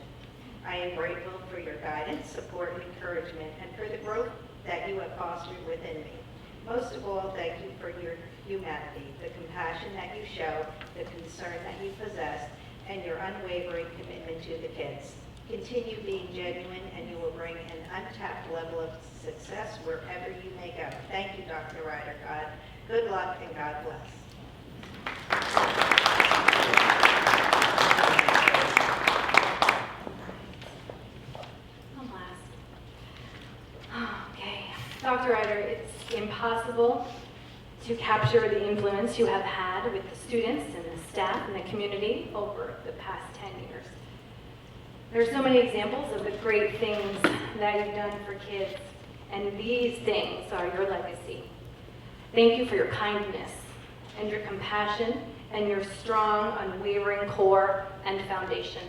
I am grateful for your guidance, support, and encouragement, and for the growth that you have fostered within me. Most of all, thank you for your humanity, the compassion that you show, the concern that you possess, and your unwavering commitment to the kids. Continue being genuine, and you will bring an untapped level of success wherever you may go. Thank you, Dr. Ryder. God, good luck, and God bless. I'm last. Okay. Dr. Ryder, it's impossible to capture the influence you have had with the students and the staff and the community over the past 10 years. There are so many examples of the great things that you've done for kids, and these things are your legacy. Thank you for your kindness and your compassion and your strong, unwavering core and foundation.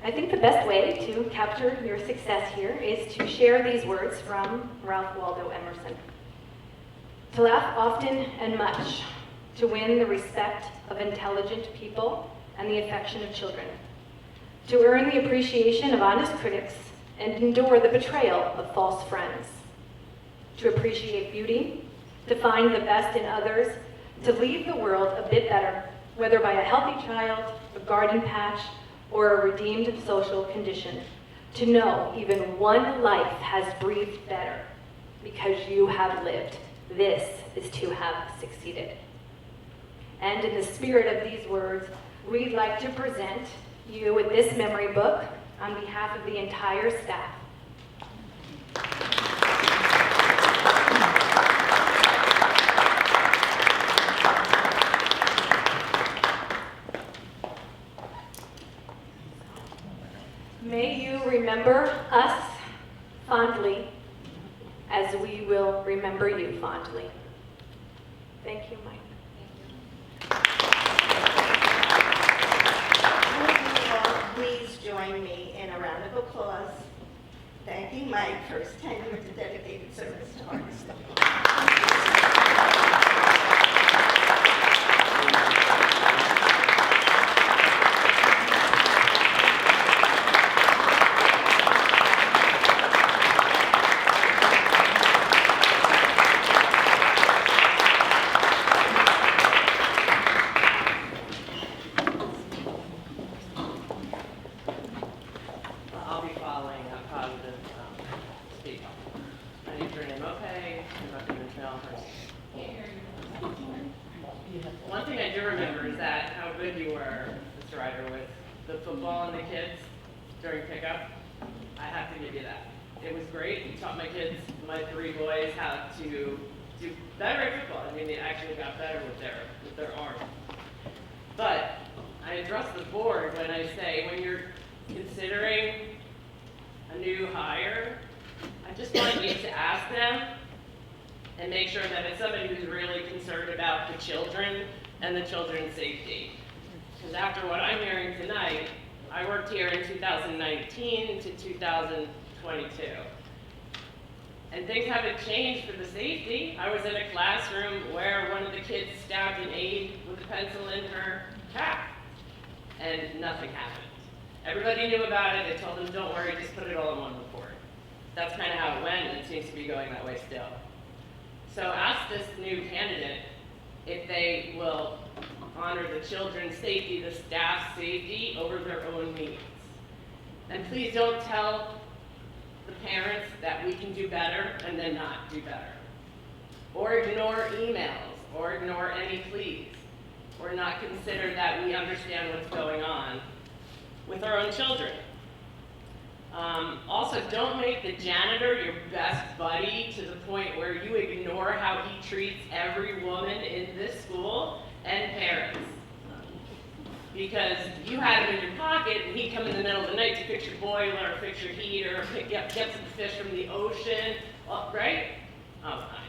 I think the best way to capture your success here is to share these words from Ralph Waldo Emerson. To laugh often and much, to win the respect of intelligent people and the affection of children, to earn the appreciation of honest critics and endure the betrayal of false friends, to appreciate beauty, to find the best in others, to leave the world a bit better, whether by a healthy child, a garden patch, or a redeemed social condition, to know even one life has breathed better because you have lived. This is to have succeeded. And in the spirit of these words, we'd like to present you with this memory book on behalf of the entire staff. May you remember us fondly as we will remember you fondly. Thank you, Mike. Please join me in a round of applause, thanking Mike for his 10 years of dedicated service to Hardyston. I'll be following a positive speak. My name's Renee Mope. I'm up in Montreal first. One thing I do remember is that how good you were, Mr. Ryder, with the football and the kids during pickup. I have to give you that. It was great. You taught my kids, my 3 boys, how to do better at football. I mean, they actually got better with their arm. But I address the board when I say, when you're considering a new hire, I just want you to ask them and make sure that it's somebody who's really concerned about the children and the children's safety. because after what I'm hearing tonight, I worked here in 2019 to 2022. And things haven't changed for the safety. I was in a classroom where one of the kids stabbed an aide with a pencil in her cap, and nothing happened. Everybody knew about it. They told them, don't worry, just put it all in one report. That's kind of how it went, and it seems to be going that way still. So ask this new candidate if they will honor the children's safety, the staff's safety, over their own needs. And please don't tell the parents that we can do better and then not do better. Or ignore emails, or ignore any pleas, or not consider that we understand what's going on with our own children. Also, don't make the janitor your best buddy to the point where you ignore how he treats every woman in this school and parents. Because you had him in your pocket and he'd come in the middle of the night to fix your boiler or fix your heater or get some fish from the ocean, right? Oh, fine.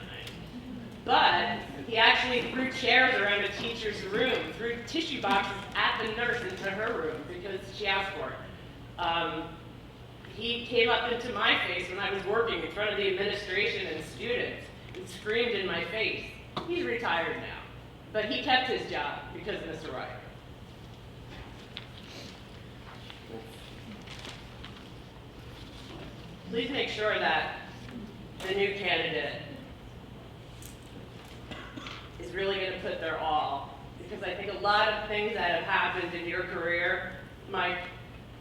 But he actually threw chairs around a teacher's room, threw tissue boxes at the nurse into her room because she asked for it. He came up into my face when I was working in front of the administration and students and screamed in my face. He's retired now, but he kept his job because of Mr. Ryder. Please make sure that the new candidate is really going to put their all, because I think a lot of things that have happened in your career, Mike,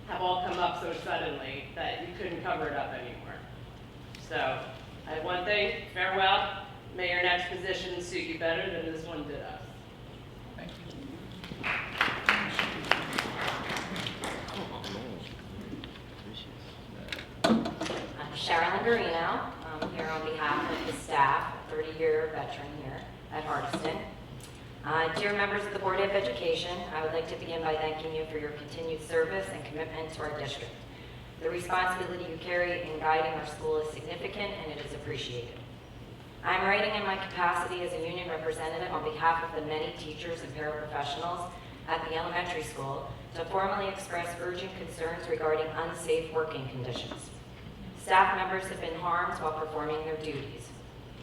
have all come up so suddenly that you couldn't cover it up anymore. So I have one thing, farewell. May your next position suit you better than this one did us. Thank you. I'm Sharon Garino. I'm here on behalf of the staff, a 30-year veteran here at Hardiston. Dear members of the Board of Education, I would like to begin by thanking you for your continued service and commitment to our district. The responsibility you carry in guiding our school is significant and it is appreciated. I'm writing in my capacity as a union representative on behalf of the many teachers and paraprofessionals at the elementary school to formally express urgent concerns regarding unsafe working conditions. Staff members have been harmed while performing their duties.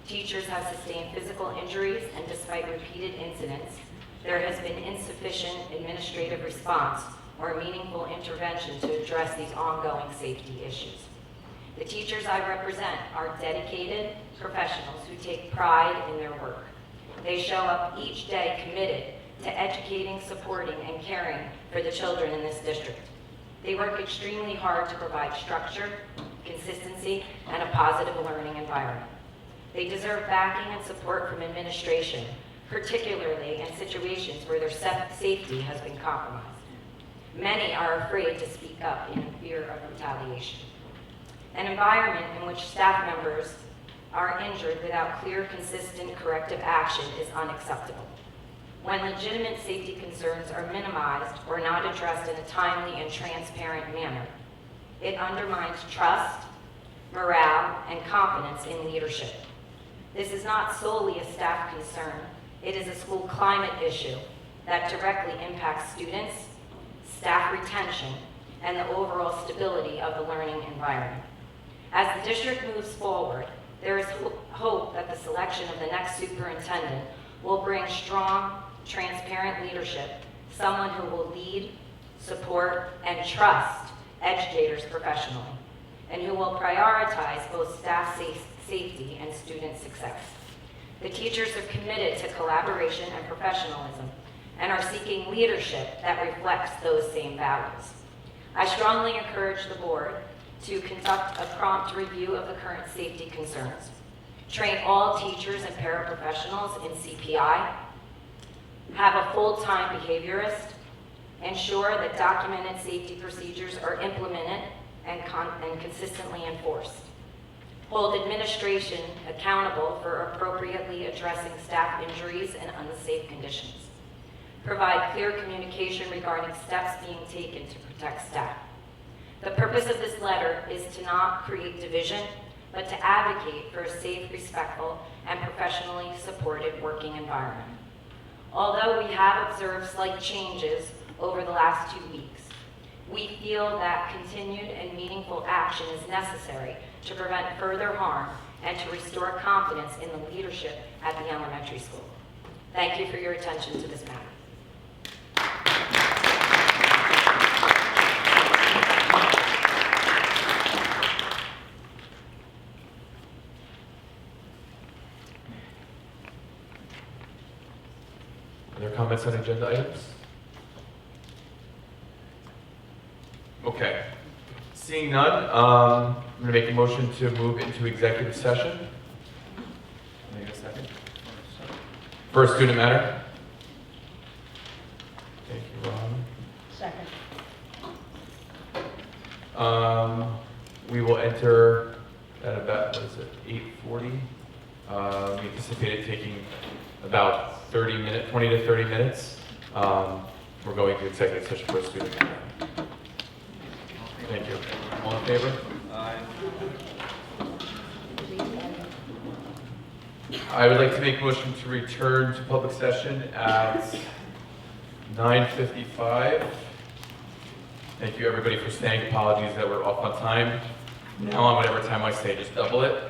Teachers have sustained physical injuries, and despite repeated incidents, there has been insufficient administrative response or meaningful intervention to address these ongoing safety issues. The teachers I represent are dedicated professionals who take pride in their work. They show up each day committed to educating, supporting, and caring for the children in this district. They work extremely hard to provide structure, consistency, and a positive learning environment. They deserve backing and support from administration, particularly in situations where their safety has been compromised. Many are afraid to speak up in fear of retaliation. An environment in which staff members are injured without clear, consistent corrective action is unacceptable. When legitimate safety concerns are minimized or not addressed in a timely and transparent manner, it undermines trust, morale, and confidence in leadership. This is not solely a staff concern. It is a school climate issue that directly impacts students, staff retention, and the overall stability of the learning environment. As the district moves forward, there is hope that the selection of the next superintendent will bring strong, transparent leadership, someone who will lead, support, and trust educators professionally, and who will prioritize both staff safety and student success. The teachers are committed to collaboration and professionalism and are seeking leadership that reflects those same values. I strongly encourage the board to conduct a prompt review of the current safety concerns, train all teachers and paraprofessionals in CPI, have a full-time behaviorist, ensure that documented safety procedures are implemented and consistently enforced. Hold administration accountable for appropriately addressing staff injuries and unsafe conditions. Provide clear communication regarding steps being taken to protect staff. The purpose of this letter is to not create division, but to advocate for a safe, respectful, and professionally supported working environment. Although we have observed slight changes over the last 2 weeks. We feel that continued and meaningful action is necessary to prevent further harm and to restore confidence in the leadership at the elementary school. Thank you for your attention to this matter. Other comments on agenda items? Okay. Seeing none, I'm going to make a motion to move into executive session. Can I get a second? For student matter. Thank you, Ron. Second. We will enter at about, what is it, 8:40? We anticipate it taking about 20 to 30 minutes. We're going to executive session for a student matter. Thank you. All in favor? I would like to make a motion to return to public session at 9:55. Thank you, everybody, for staying. Apologies that we're off on time. Now on whatever time I say, just double it.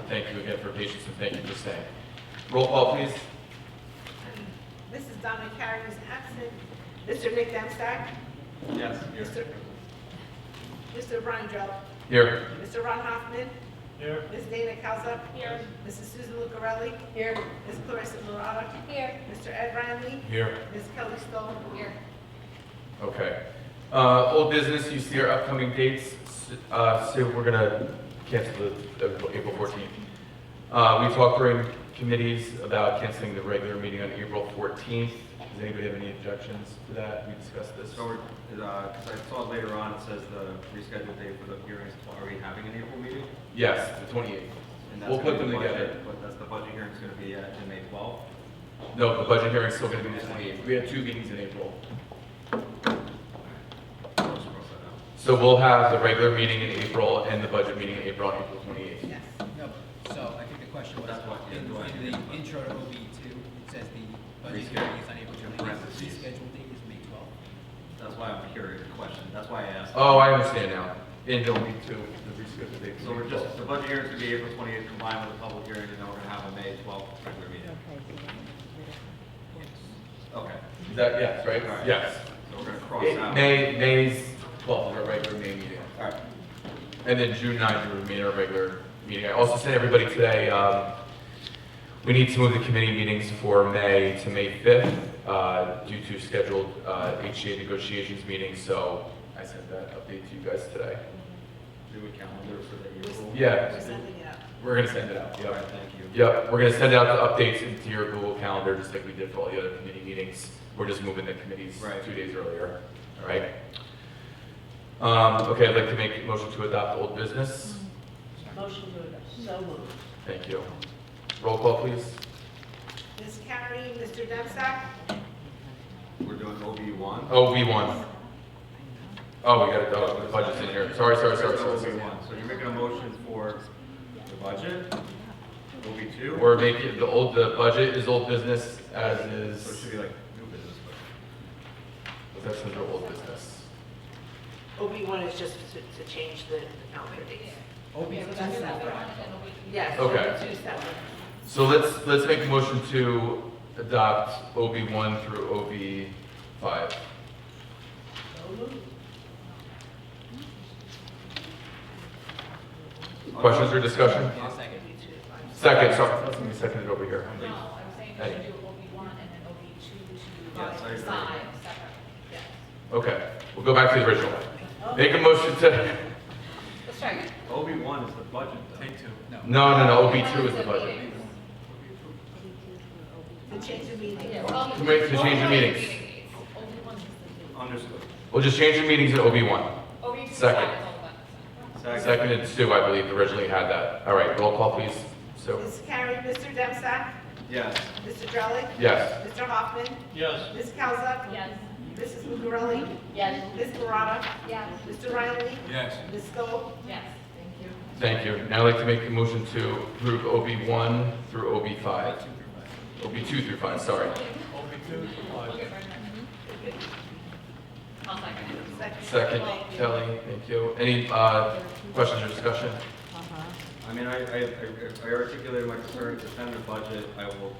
Thank you again for your patience and thank you for staying. Roll call, please. Mrs. Donna Carey is absent. Mr. Nick Demstack? Yes. Mr. Brian Drell? Here. Mr. Ron Hoffman? Here. Ms. Dana Calza? Here. Mrs. Susan Lucarelli? Here. Ms. Clarissa Murata? Here. Mr. Ed Riley? Here. Ms. Kelly Stoll? Here. Okay. Old business, you see our upcoming dates. So we're gonna cancel the April 14th. We talked during committees about canceling the regular meeting on April 14th. Does anybody have any objections to that? We discussed this. So, because I saw later on, it says the rescheduled date for the hearings, are we having an April meeting? Yes, the 28th. And that's We'll gonna put be them budget, together. But that's the budget hearing's gonna be in May 12th? No, the budget hearing is still gonna be the 28th. We had 2 meetings in April. So we'll have the regular meeting in April and the budget meeting in April on April 28th. Yes. No, so I think the question was, That's what- in the intro to OB2, it says the budget hearing is on April 28th. The scheduled date is May 12th. That's why I'm curious, the question, that's why I asked. Oh, I understand now. And there'll be 2, the rescheduled date. So we're just, the budget hearing's gonna be April 28th combined with the public hearing, and then we're gonna have a May 12th regular meeting. Okay. Is that, yes, right? All right. Yes. So we're gonna cross out. May's 12th is our regular May meeting. All right. And then June 9th will remain our regular meeting. I also sent everybody today, we need to move the committee meetings for May to May 5th due to scheduled HTA negotiations meetings, so I sent that update to you guys today. Do a calendar for the April. Yeah. We're sending it out. We're gonna send it out, All yep. right, thank you. Yep, we're gonna send out the updates into your Google Calendar, just like we did for all the other committee meetings. We're just moving the committees Right. 2 days earlier, all right? Okay, I'd like to make a motion to adopt old business. Motion to adopt. So moved. Thank you. Roll call, please. Ms. Carey, Mr. Demstack? We're doing OB1. Oh, V1. Oh, we got it, oh, the budget's in here. Sorry. OB1. So you're making a motion for the budget, OB2? We're making, the budget is old business as So it is, should be like new business, but. that's under old business. OB1 is just to change the calendar dates. Yes. Okay. OB2 is separate. So let's make a motion to adopt OB1 through OB5. Questions or discussion? Yeah, second. Second, sorry, let's me second it over here. No, I'm saying we should do OB1 and then OB2 Yes, I to agree. decide separate. Yes. Okay, we'll go back to the original. Make a motion to, Let's try again. OB1 is the budget, though. Take 2. no, OB2 is the budget. To change the meeting. To change the meetings. Understood. We'll just change the meetings to OB1. OB2 Second. Second. Second and Stu, I believe, originally had that. All right, roll call, please. So, Ms. Carey, Mr. Demstack? Yes. Mr. Drellick? yes. Mr. Hoffman? Yes. Ms. Calza? Yes. Mrs. Lucarelli? Yes. Ms. Murata? Yes. Mr. Riley? Yes. Ms. Stoll? Yes. Thank you. Now I'd like to make a motion to approve OB1 through OB5. OB2 through 5, sorry. OB2, 5. Second, Kelly, thank you. Any questions or discussion? I mean, I articulated my concern to defend the budget. I will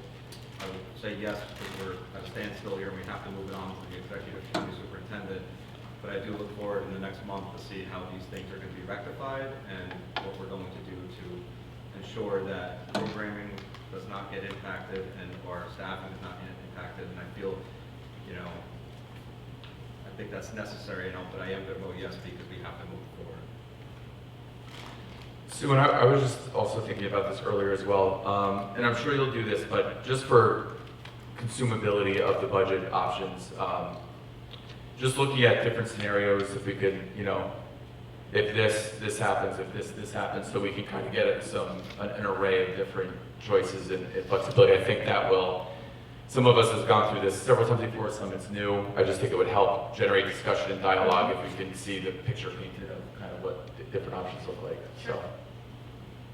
say yes, because we're at a standstill here, and we have to move it on to the executive county superintendent. But I do look forward in the next month to see how these things are going to be rectified and what we're going to do to ensure that programming does not get impacted and our staffing is not get impacted. And I feel, you know, I think that's necessary, but I am going to vote yes because we have to move forward. Sue, and I was just also thinking about this earlier as well, and I'm sure you'll do this, but just for consumability of the budget options, just looking at different scenarios, if we could, you know, if this happens, if this happens, so we can kind of get at an array of different choices and flexibility. I think that will, some of us have gone through this several times before, some it's new. I just think it would help generate discussion and dialogue if we can see the picture painted of kind of what the different options look like. So,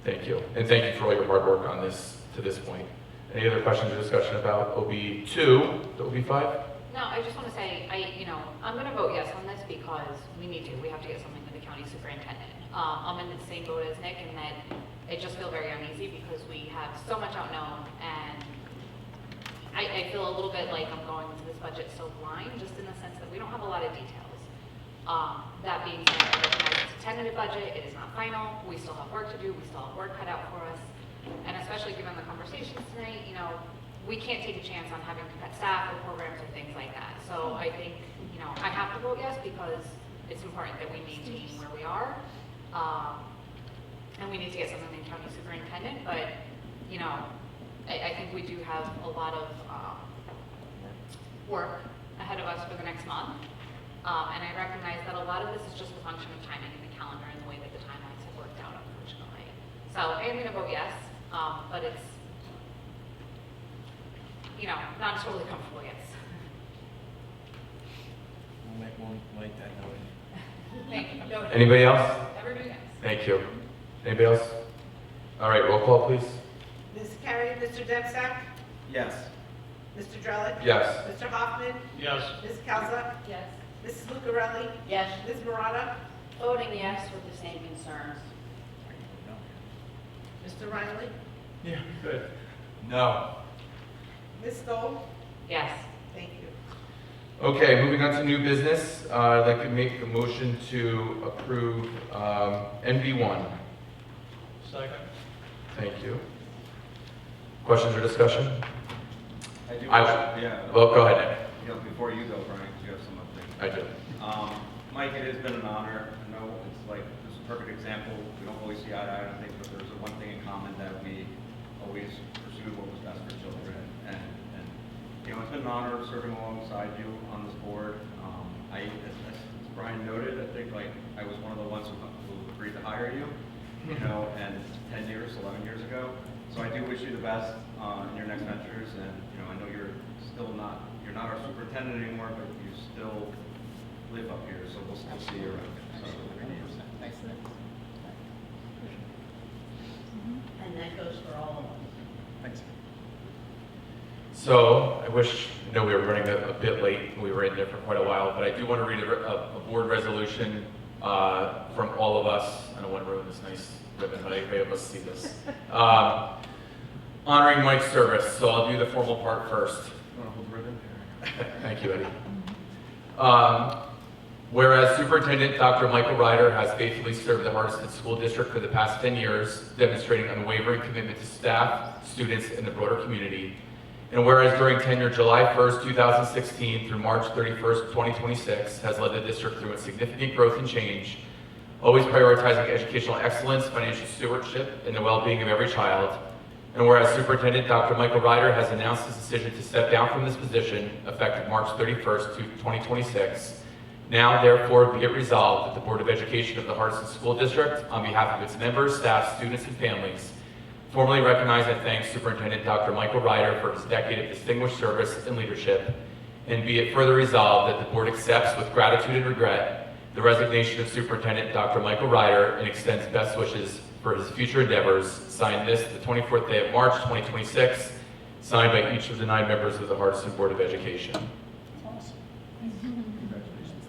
thank you. And thank you for all your hard work on this to this point. Any other questions or discussion about OB2 to OB5? No, I just want to say, I'm going to vote yes on this because we need to. We have to get something to the county superintendent. I'm in the same boat as Nick in that I just feel very uneasy because we have so much unknown, and I feel a little bit like I'm going into this budget so blind, just in the sense that we don't have a lot of details. That being said, I recognize it's a tentative budget. It is not final. We still have work to do. We still have work cut out for us. And especially given the conversations tonight, we can't take a chance on having to cut staff or programs or things like that. So I think, I have to vote yes because it's important that we maintain where we are. And we need to get something in county superintendent, but, I think we do have a lot of work ahead of us for the next month. And I recognize that a lot of this is just a function of timing in the calendar and the way that the timelines have worked out, unfortunately. So I am going to vote yes, but it's, not totally comfortable yes. We'll make that note. Thank you. No, Anybody else? Never do yes. Thank you. Anybody else? All right, roll call, please. Ms. Carey, Mr. Dempsey, Yes. Mr. Drellick. Yes. Mr. Hoffman. Yes. Ms. Calza. Yes. Mrs. Lucarelli. Yes. Ms. Murata. Voting yes with the same concerns. Mr. Riley. Yeah, good. No. Ms. Stoll. Yes. Thank you. Okay, moving on to new business. I'd like to make a motion to approve NB1. Second. Thank you. Questions or discussion? I do. Yeah. Well, go ahead, Nick. Before you go, Brian, because you have some other things. I do. Mike, it has been an honor. I know it's like, this is a perfect example. We don't always see eye to eye on things, but there's one thing in common that we always pursued what was best for children. And it's been an honor serving alongside you on this board. As Brian noted, I think I was one of the ones who agreed to hire you, and 10 years, 11 years ago. So I do wish you the best in your next ventures. And, I know you're not our superintendent anymore, but you still live up here, so we'll still see you around. So, Thanks, Nick. And that goes for all of us. Thanks. So I know we were running a bit late. We were in there for quite a while, but I do want to read a board resolution from all of us. I don't want to ruin this nice ribbon, but I hope us see this. Honoring Mike's service. So I'll do the formal part first. You want to hold the ribbon? Thank you, Eddie. Whereas Superintendent Dr. Michael Ryder has faithfully served the Hardiston School District for the past 10 years, demonstrating unwavering commitment to staff, students, and the broader community. And whereas during tenure July 1st, 2016 through March 31st, 2026 has led the district through its significant growth and change, always prioritizing educational excellence, financial stewardship, and the well-being of every child. And whereas Superintendent Dr. Michael Ryder has announced his decision to step down from this position effective March 31st, 2026, now therefore be it resolved that the Board of Education of the Hardiston School District, on behalf of its members, staff, students, and families, formally recognize and thank Superintendent Dr. Michael Ryder for his decade of distinguished service and leadership, and be it further resolved that the board accepts with gratitude and regret the resignation of Superintendent Dr. Michael Ryder and extends best wishes for his future endeavors. Signed this the 24th day of March, 2026, signed by each of the 9 members of the Hardiston Board of Education. Awesome. Congratulations.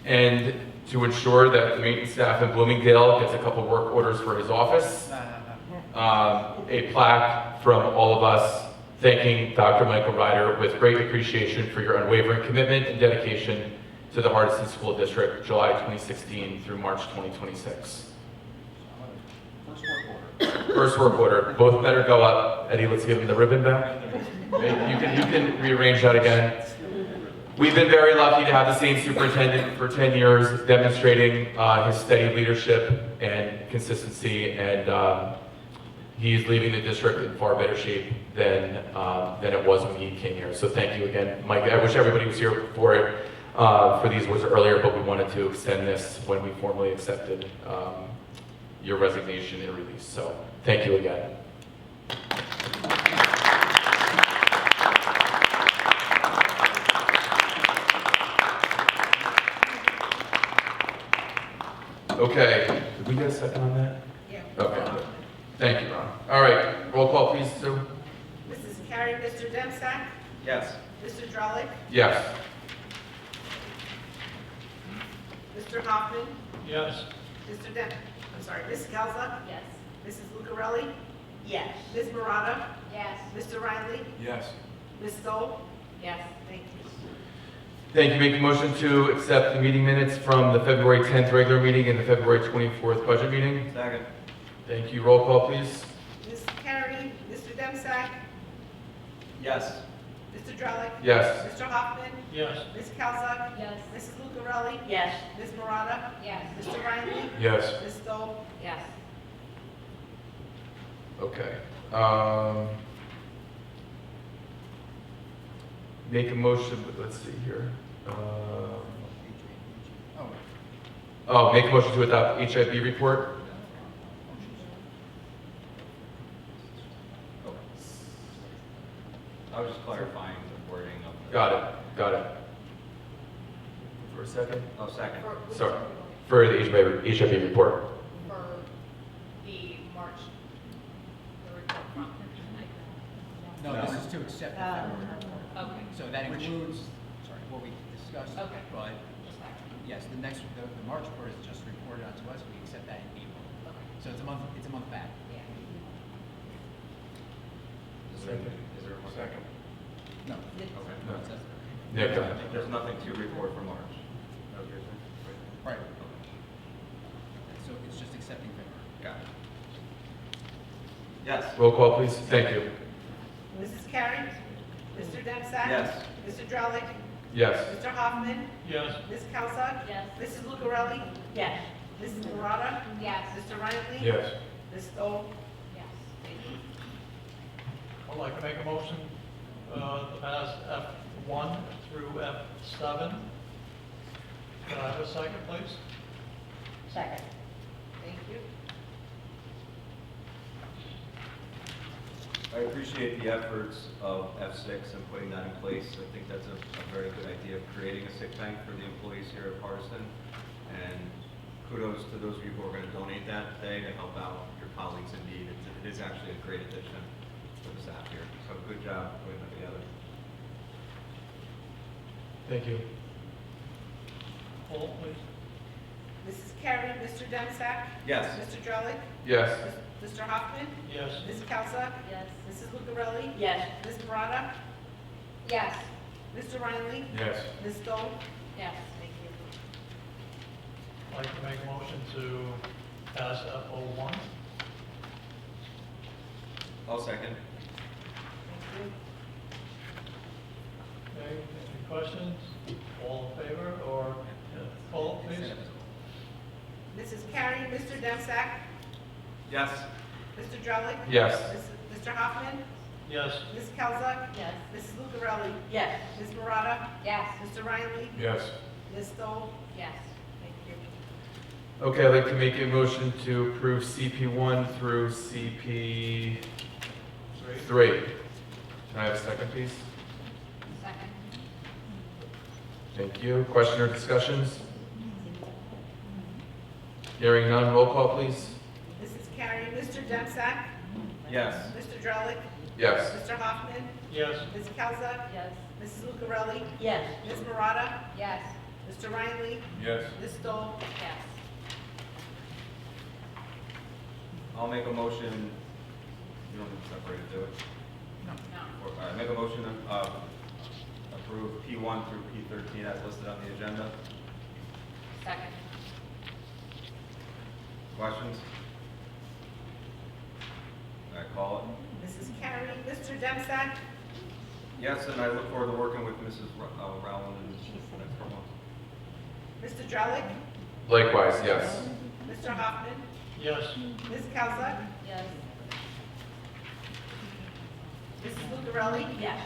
and to ensure that the maintenance staff in Bloomingdale gets a couple work orders for his office. A plaque from all of us thanking Dr. Michael Ryder with great appreciation for your unwavering commitment and dedication to the Hardison School District, July 2016 through March 2026. First work order. Both better go up. Eddie, let's give him the ribbon back. You can rearrange that again. We've been very lucky to have the same superintendent for 10 years, demonstrating his steady leadership and consistency, and he's leaving the district in far better shape than it was when he came here. So thank you again, Mike. I wish everybody was here for it, for these words earlier, but we wanted to extend this when we formally accepted your resignation and release. So thank you again. Okay, did we get a second on that? Yeah. Okay, thank you, Ron. All right, roll call please, Sue. Mrs. Carey, Mr. Dempsack, Yes. Mr. Drollick, Yes. Mr. Hoffman, Yes. Ms. Kelsa, Yes. Mrs. Lucarelli, Yes. Ms. Murata, Yes. Mr. Riley, Yes. Ms. Stoll. Yes. Thank you. Thank you. Make a motion to accept the meeting minutes from the February 10th regular meeting and the February 24th budget meeting. Second. Thank you. Roll call please. Ms. Carey, Mr. Dempsack, Yes. Mr. Drollick, Yes. Mr. Hoffman, Yes. Ms. Kelsa, Yes. Mrs. Lucarelli, Yes. Ms. Murata, Yes. Mr. Riley, Yes. Ms. Stoll. Yes. Okay. Make a motion, let's see here. Make a motion to adopt HIB report. I was just clarifying the wording of the. Got it. For a second? Oh, second. Sorry. For the HIB report. For the March, the report from. No, this is to accept the February report. Okay. So that includes, sorry, what we discussed. Okay. But, yes, the March report is just reported onto us, we accept that in April. Okay. So it's a month back. Yeah. Is there a more second? No. Okay. No. It says- Yeah, go ahead. There's nothing to report for March. That was your thing? Right. Okay. So it's just accepting February. Got it. Yes. Roll call please. Thank you. Mrs. Carey, Mr. Dempsack. Yes. Mr. Drollick, Yes. Mr. Hoffman, Yes. Ms. Kelsa, Yes. Mrs. Lucarelli, Yes. Mrs. Murata, Yes. Mr. Riley, Yes. Ms. Stoll. Yes. I'd like to make a motion to pass F1 through F7. Can I have a second, please? Second. Thank you. I appreciate the efforts of F6 and putting that in place. I think that's a very good idea of creating a sick bank for the employees here at Hardison. And kudos to those of you who are going to donate that today to help out your colleagues in need. It is actually a great addition to the staff here. So good job putting that together. Thank you. Poll, please. Mrs. Carey, Mr. Dempsack. Yes. Mr. Drollick, Yes. Mr. Hoffman, Yes. Ms. Kelsa, Yes. Mrs. Lucarelli, Yes. Ms. Murata, Yes. Mr. Riley, Yes. Ms. Stoll. Yes. Thank you. I'd like to make a motion to pass F01. I'll second. Thank you. Okay, any questions? All in favor, or poll, please? Mrs. Carey, Mr. Dempsack, Yes. Mr. Drollick. Yes. Mr. Hoffman, Yes. Ms. Kelsa, Yes. Mrs. Lucarelli, Yes. Ms. Murata, Yes. Mr. Riley, Yes. Ms. Stoll. Yes. Thank you. Okay, I'd like to make a motion to approve CP1 through CP3. Can I have a second, please? Second. Thank you. Question or discussions? Hearing none, roll call, please. Mrs. Carey, Mr. Dempsack, Yes. Mr. Drollick, Yes. Mr. Hoffman, Yes. Ms. Kelsa, Yes. Mrs. Lucarelli, Yes. Ms. Murata, Yes. Mr. Riley? Yes. Ms. Stoll? Yes. I'll make a motion, you don't need to separate it, do it? No. All right, make a motion to approve P1 through P13 as listed on the agenda. Second. Questions? All right, call it. Mrs. Carey? Mr. Dempsey? Yes, and I look forward to working with Mrs. Rowland and next month. Mr. Drellick? Likewise, yes. Mr. Hoffman? Yes. Ms. Calzak? Yes. Mrs. Lucarelli? Yes.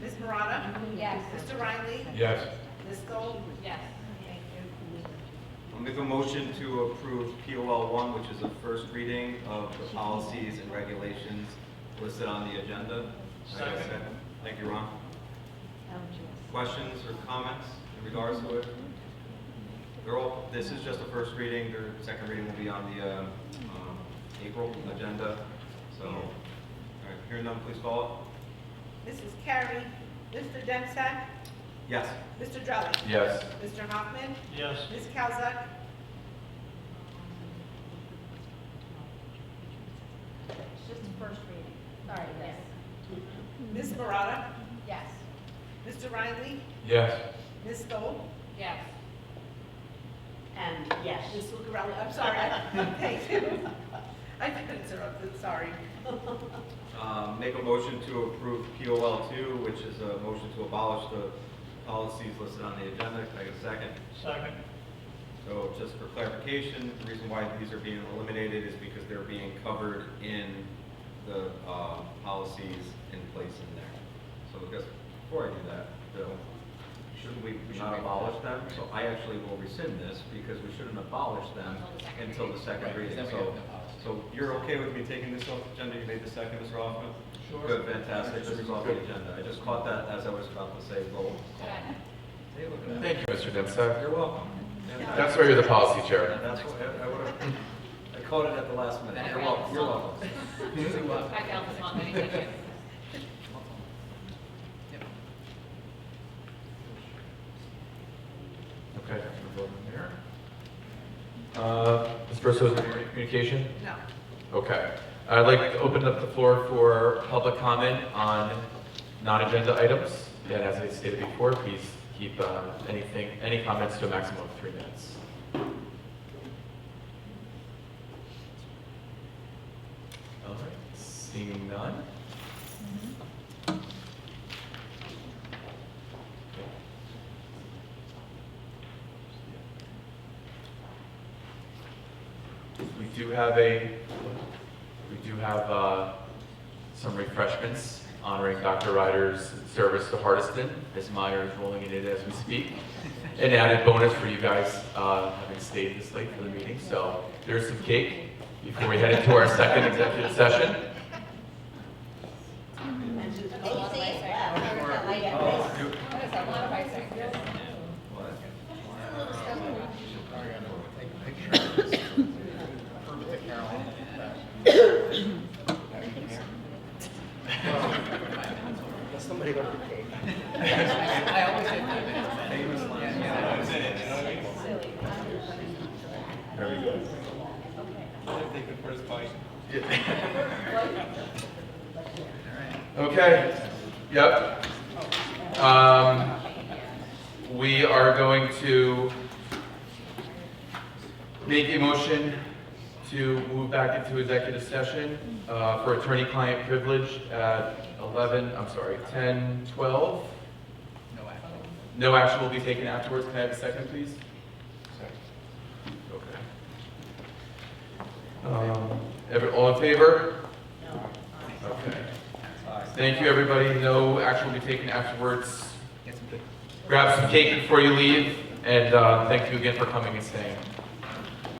Ms. Marata? Yes. Mr. Riley? Yes. Ms. Stoll? Yes. Thank you. I'll make a motion to approve POL 1, which is a first reading of the policies and regulations listed on the agenda. Second. Thank you, Ron. Questions or comments in regards to it? This is just a first reading. The second reading will be on the April agenda. So, all right, hearing none, please call Mrs. Carey? Mr. Dempsey? it. Yes. Mr. Drellick? Yes. Mr. Hoffman? Yes. Ms. Calzak? It's just a first reading. Sorry, yes. Ms. Marata? Yes. Mr. Riley? Yes. Ms. Stoll? Yes. And yes. Ms. Lucarelli, I'm sorry. Thank you. I got interrupted, sorry. Make a motion to approve POL 2, which is a motion to abolish the policies listed on the agenda. Can I get a second? Second. So just for clarification, the reason why these are being eliminated is because they're being covered in the policies in place in there. So I guess before I do that, Bill, shouldn't we not abolish them? So I actually will rescind this because we shouldn't abolish them until the second reading. So you're okay with me taking this off the agenda? You made the second, Mr. Hoffman? Sure. Good, fantastic. This is off the agenda. I just caught that as I was about to say roll call. Thank you, Mr. Dempsey. You're welcome. That's why you're the policy chair. That's what I would have. I caught it at the last minute. You're welcome. You're welcome. I felt this one many times. Okay, we're voting there. Ms. Bristow, is there any communication? No. Okay. I'd like to open up the floor for public comment on non-agenda items. And as I stated before, please keep any comments to a maximum of 3 minutes. All right, seeing none. We do have some refreshments honoring Dr. Ryder's service to Hardiston. Ms. Meyer is rolling it in as we speak. An added bonus for you guys having stayed this late for the meeting. So there's some cake before we head into our second executive session. Somebody got the cake. I always have Famous line. Very good. Take the first bite. Okay. Yep. We are going to make a motion to move back into executive session for attorney-client privilege at 10:12. No action will be taken afterwards. Can I have a second, please? Okay. All in favor? Okay. Thank you, everybody. No action will be taken afterwards. Grab some cake before you leave, and thank you again for coming and staying.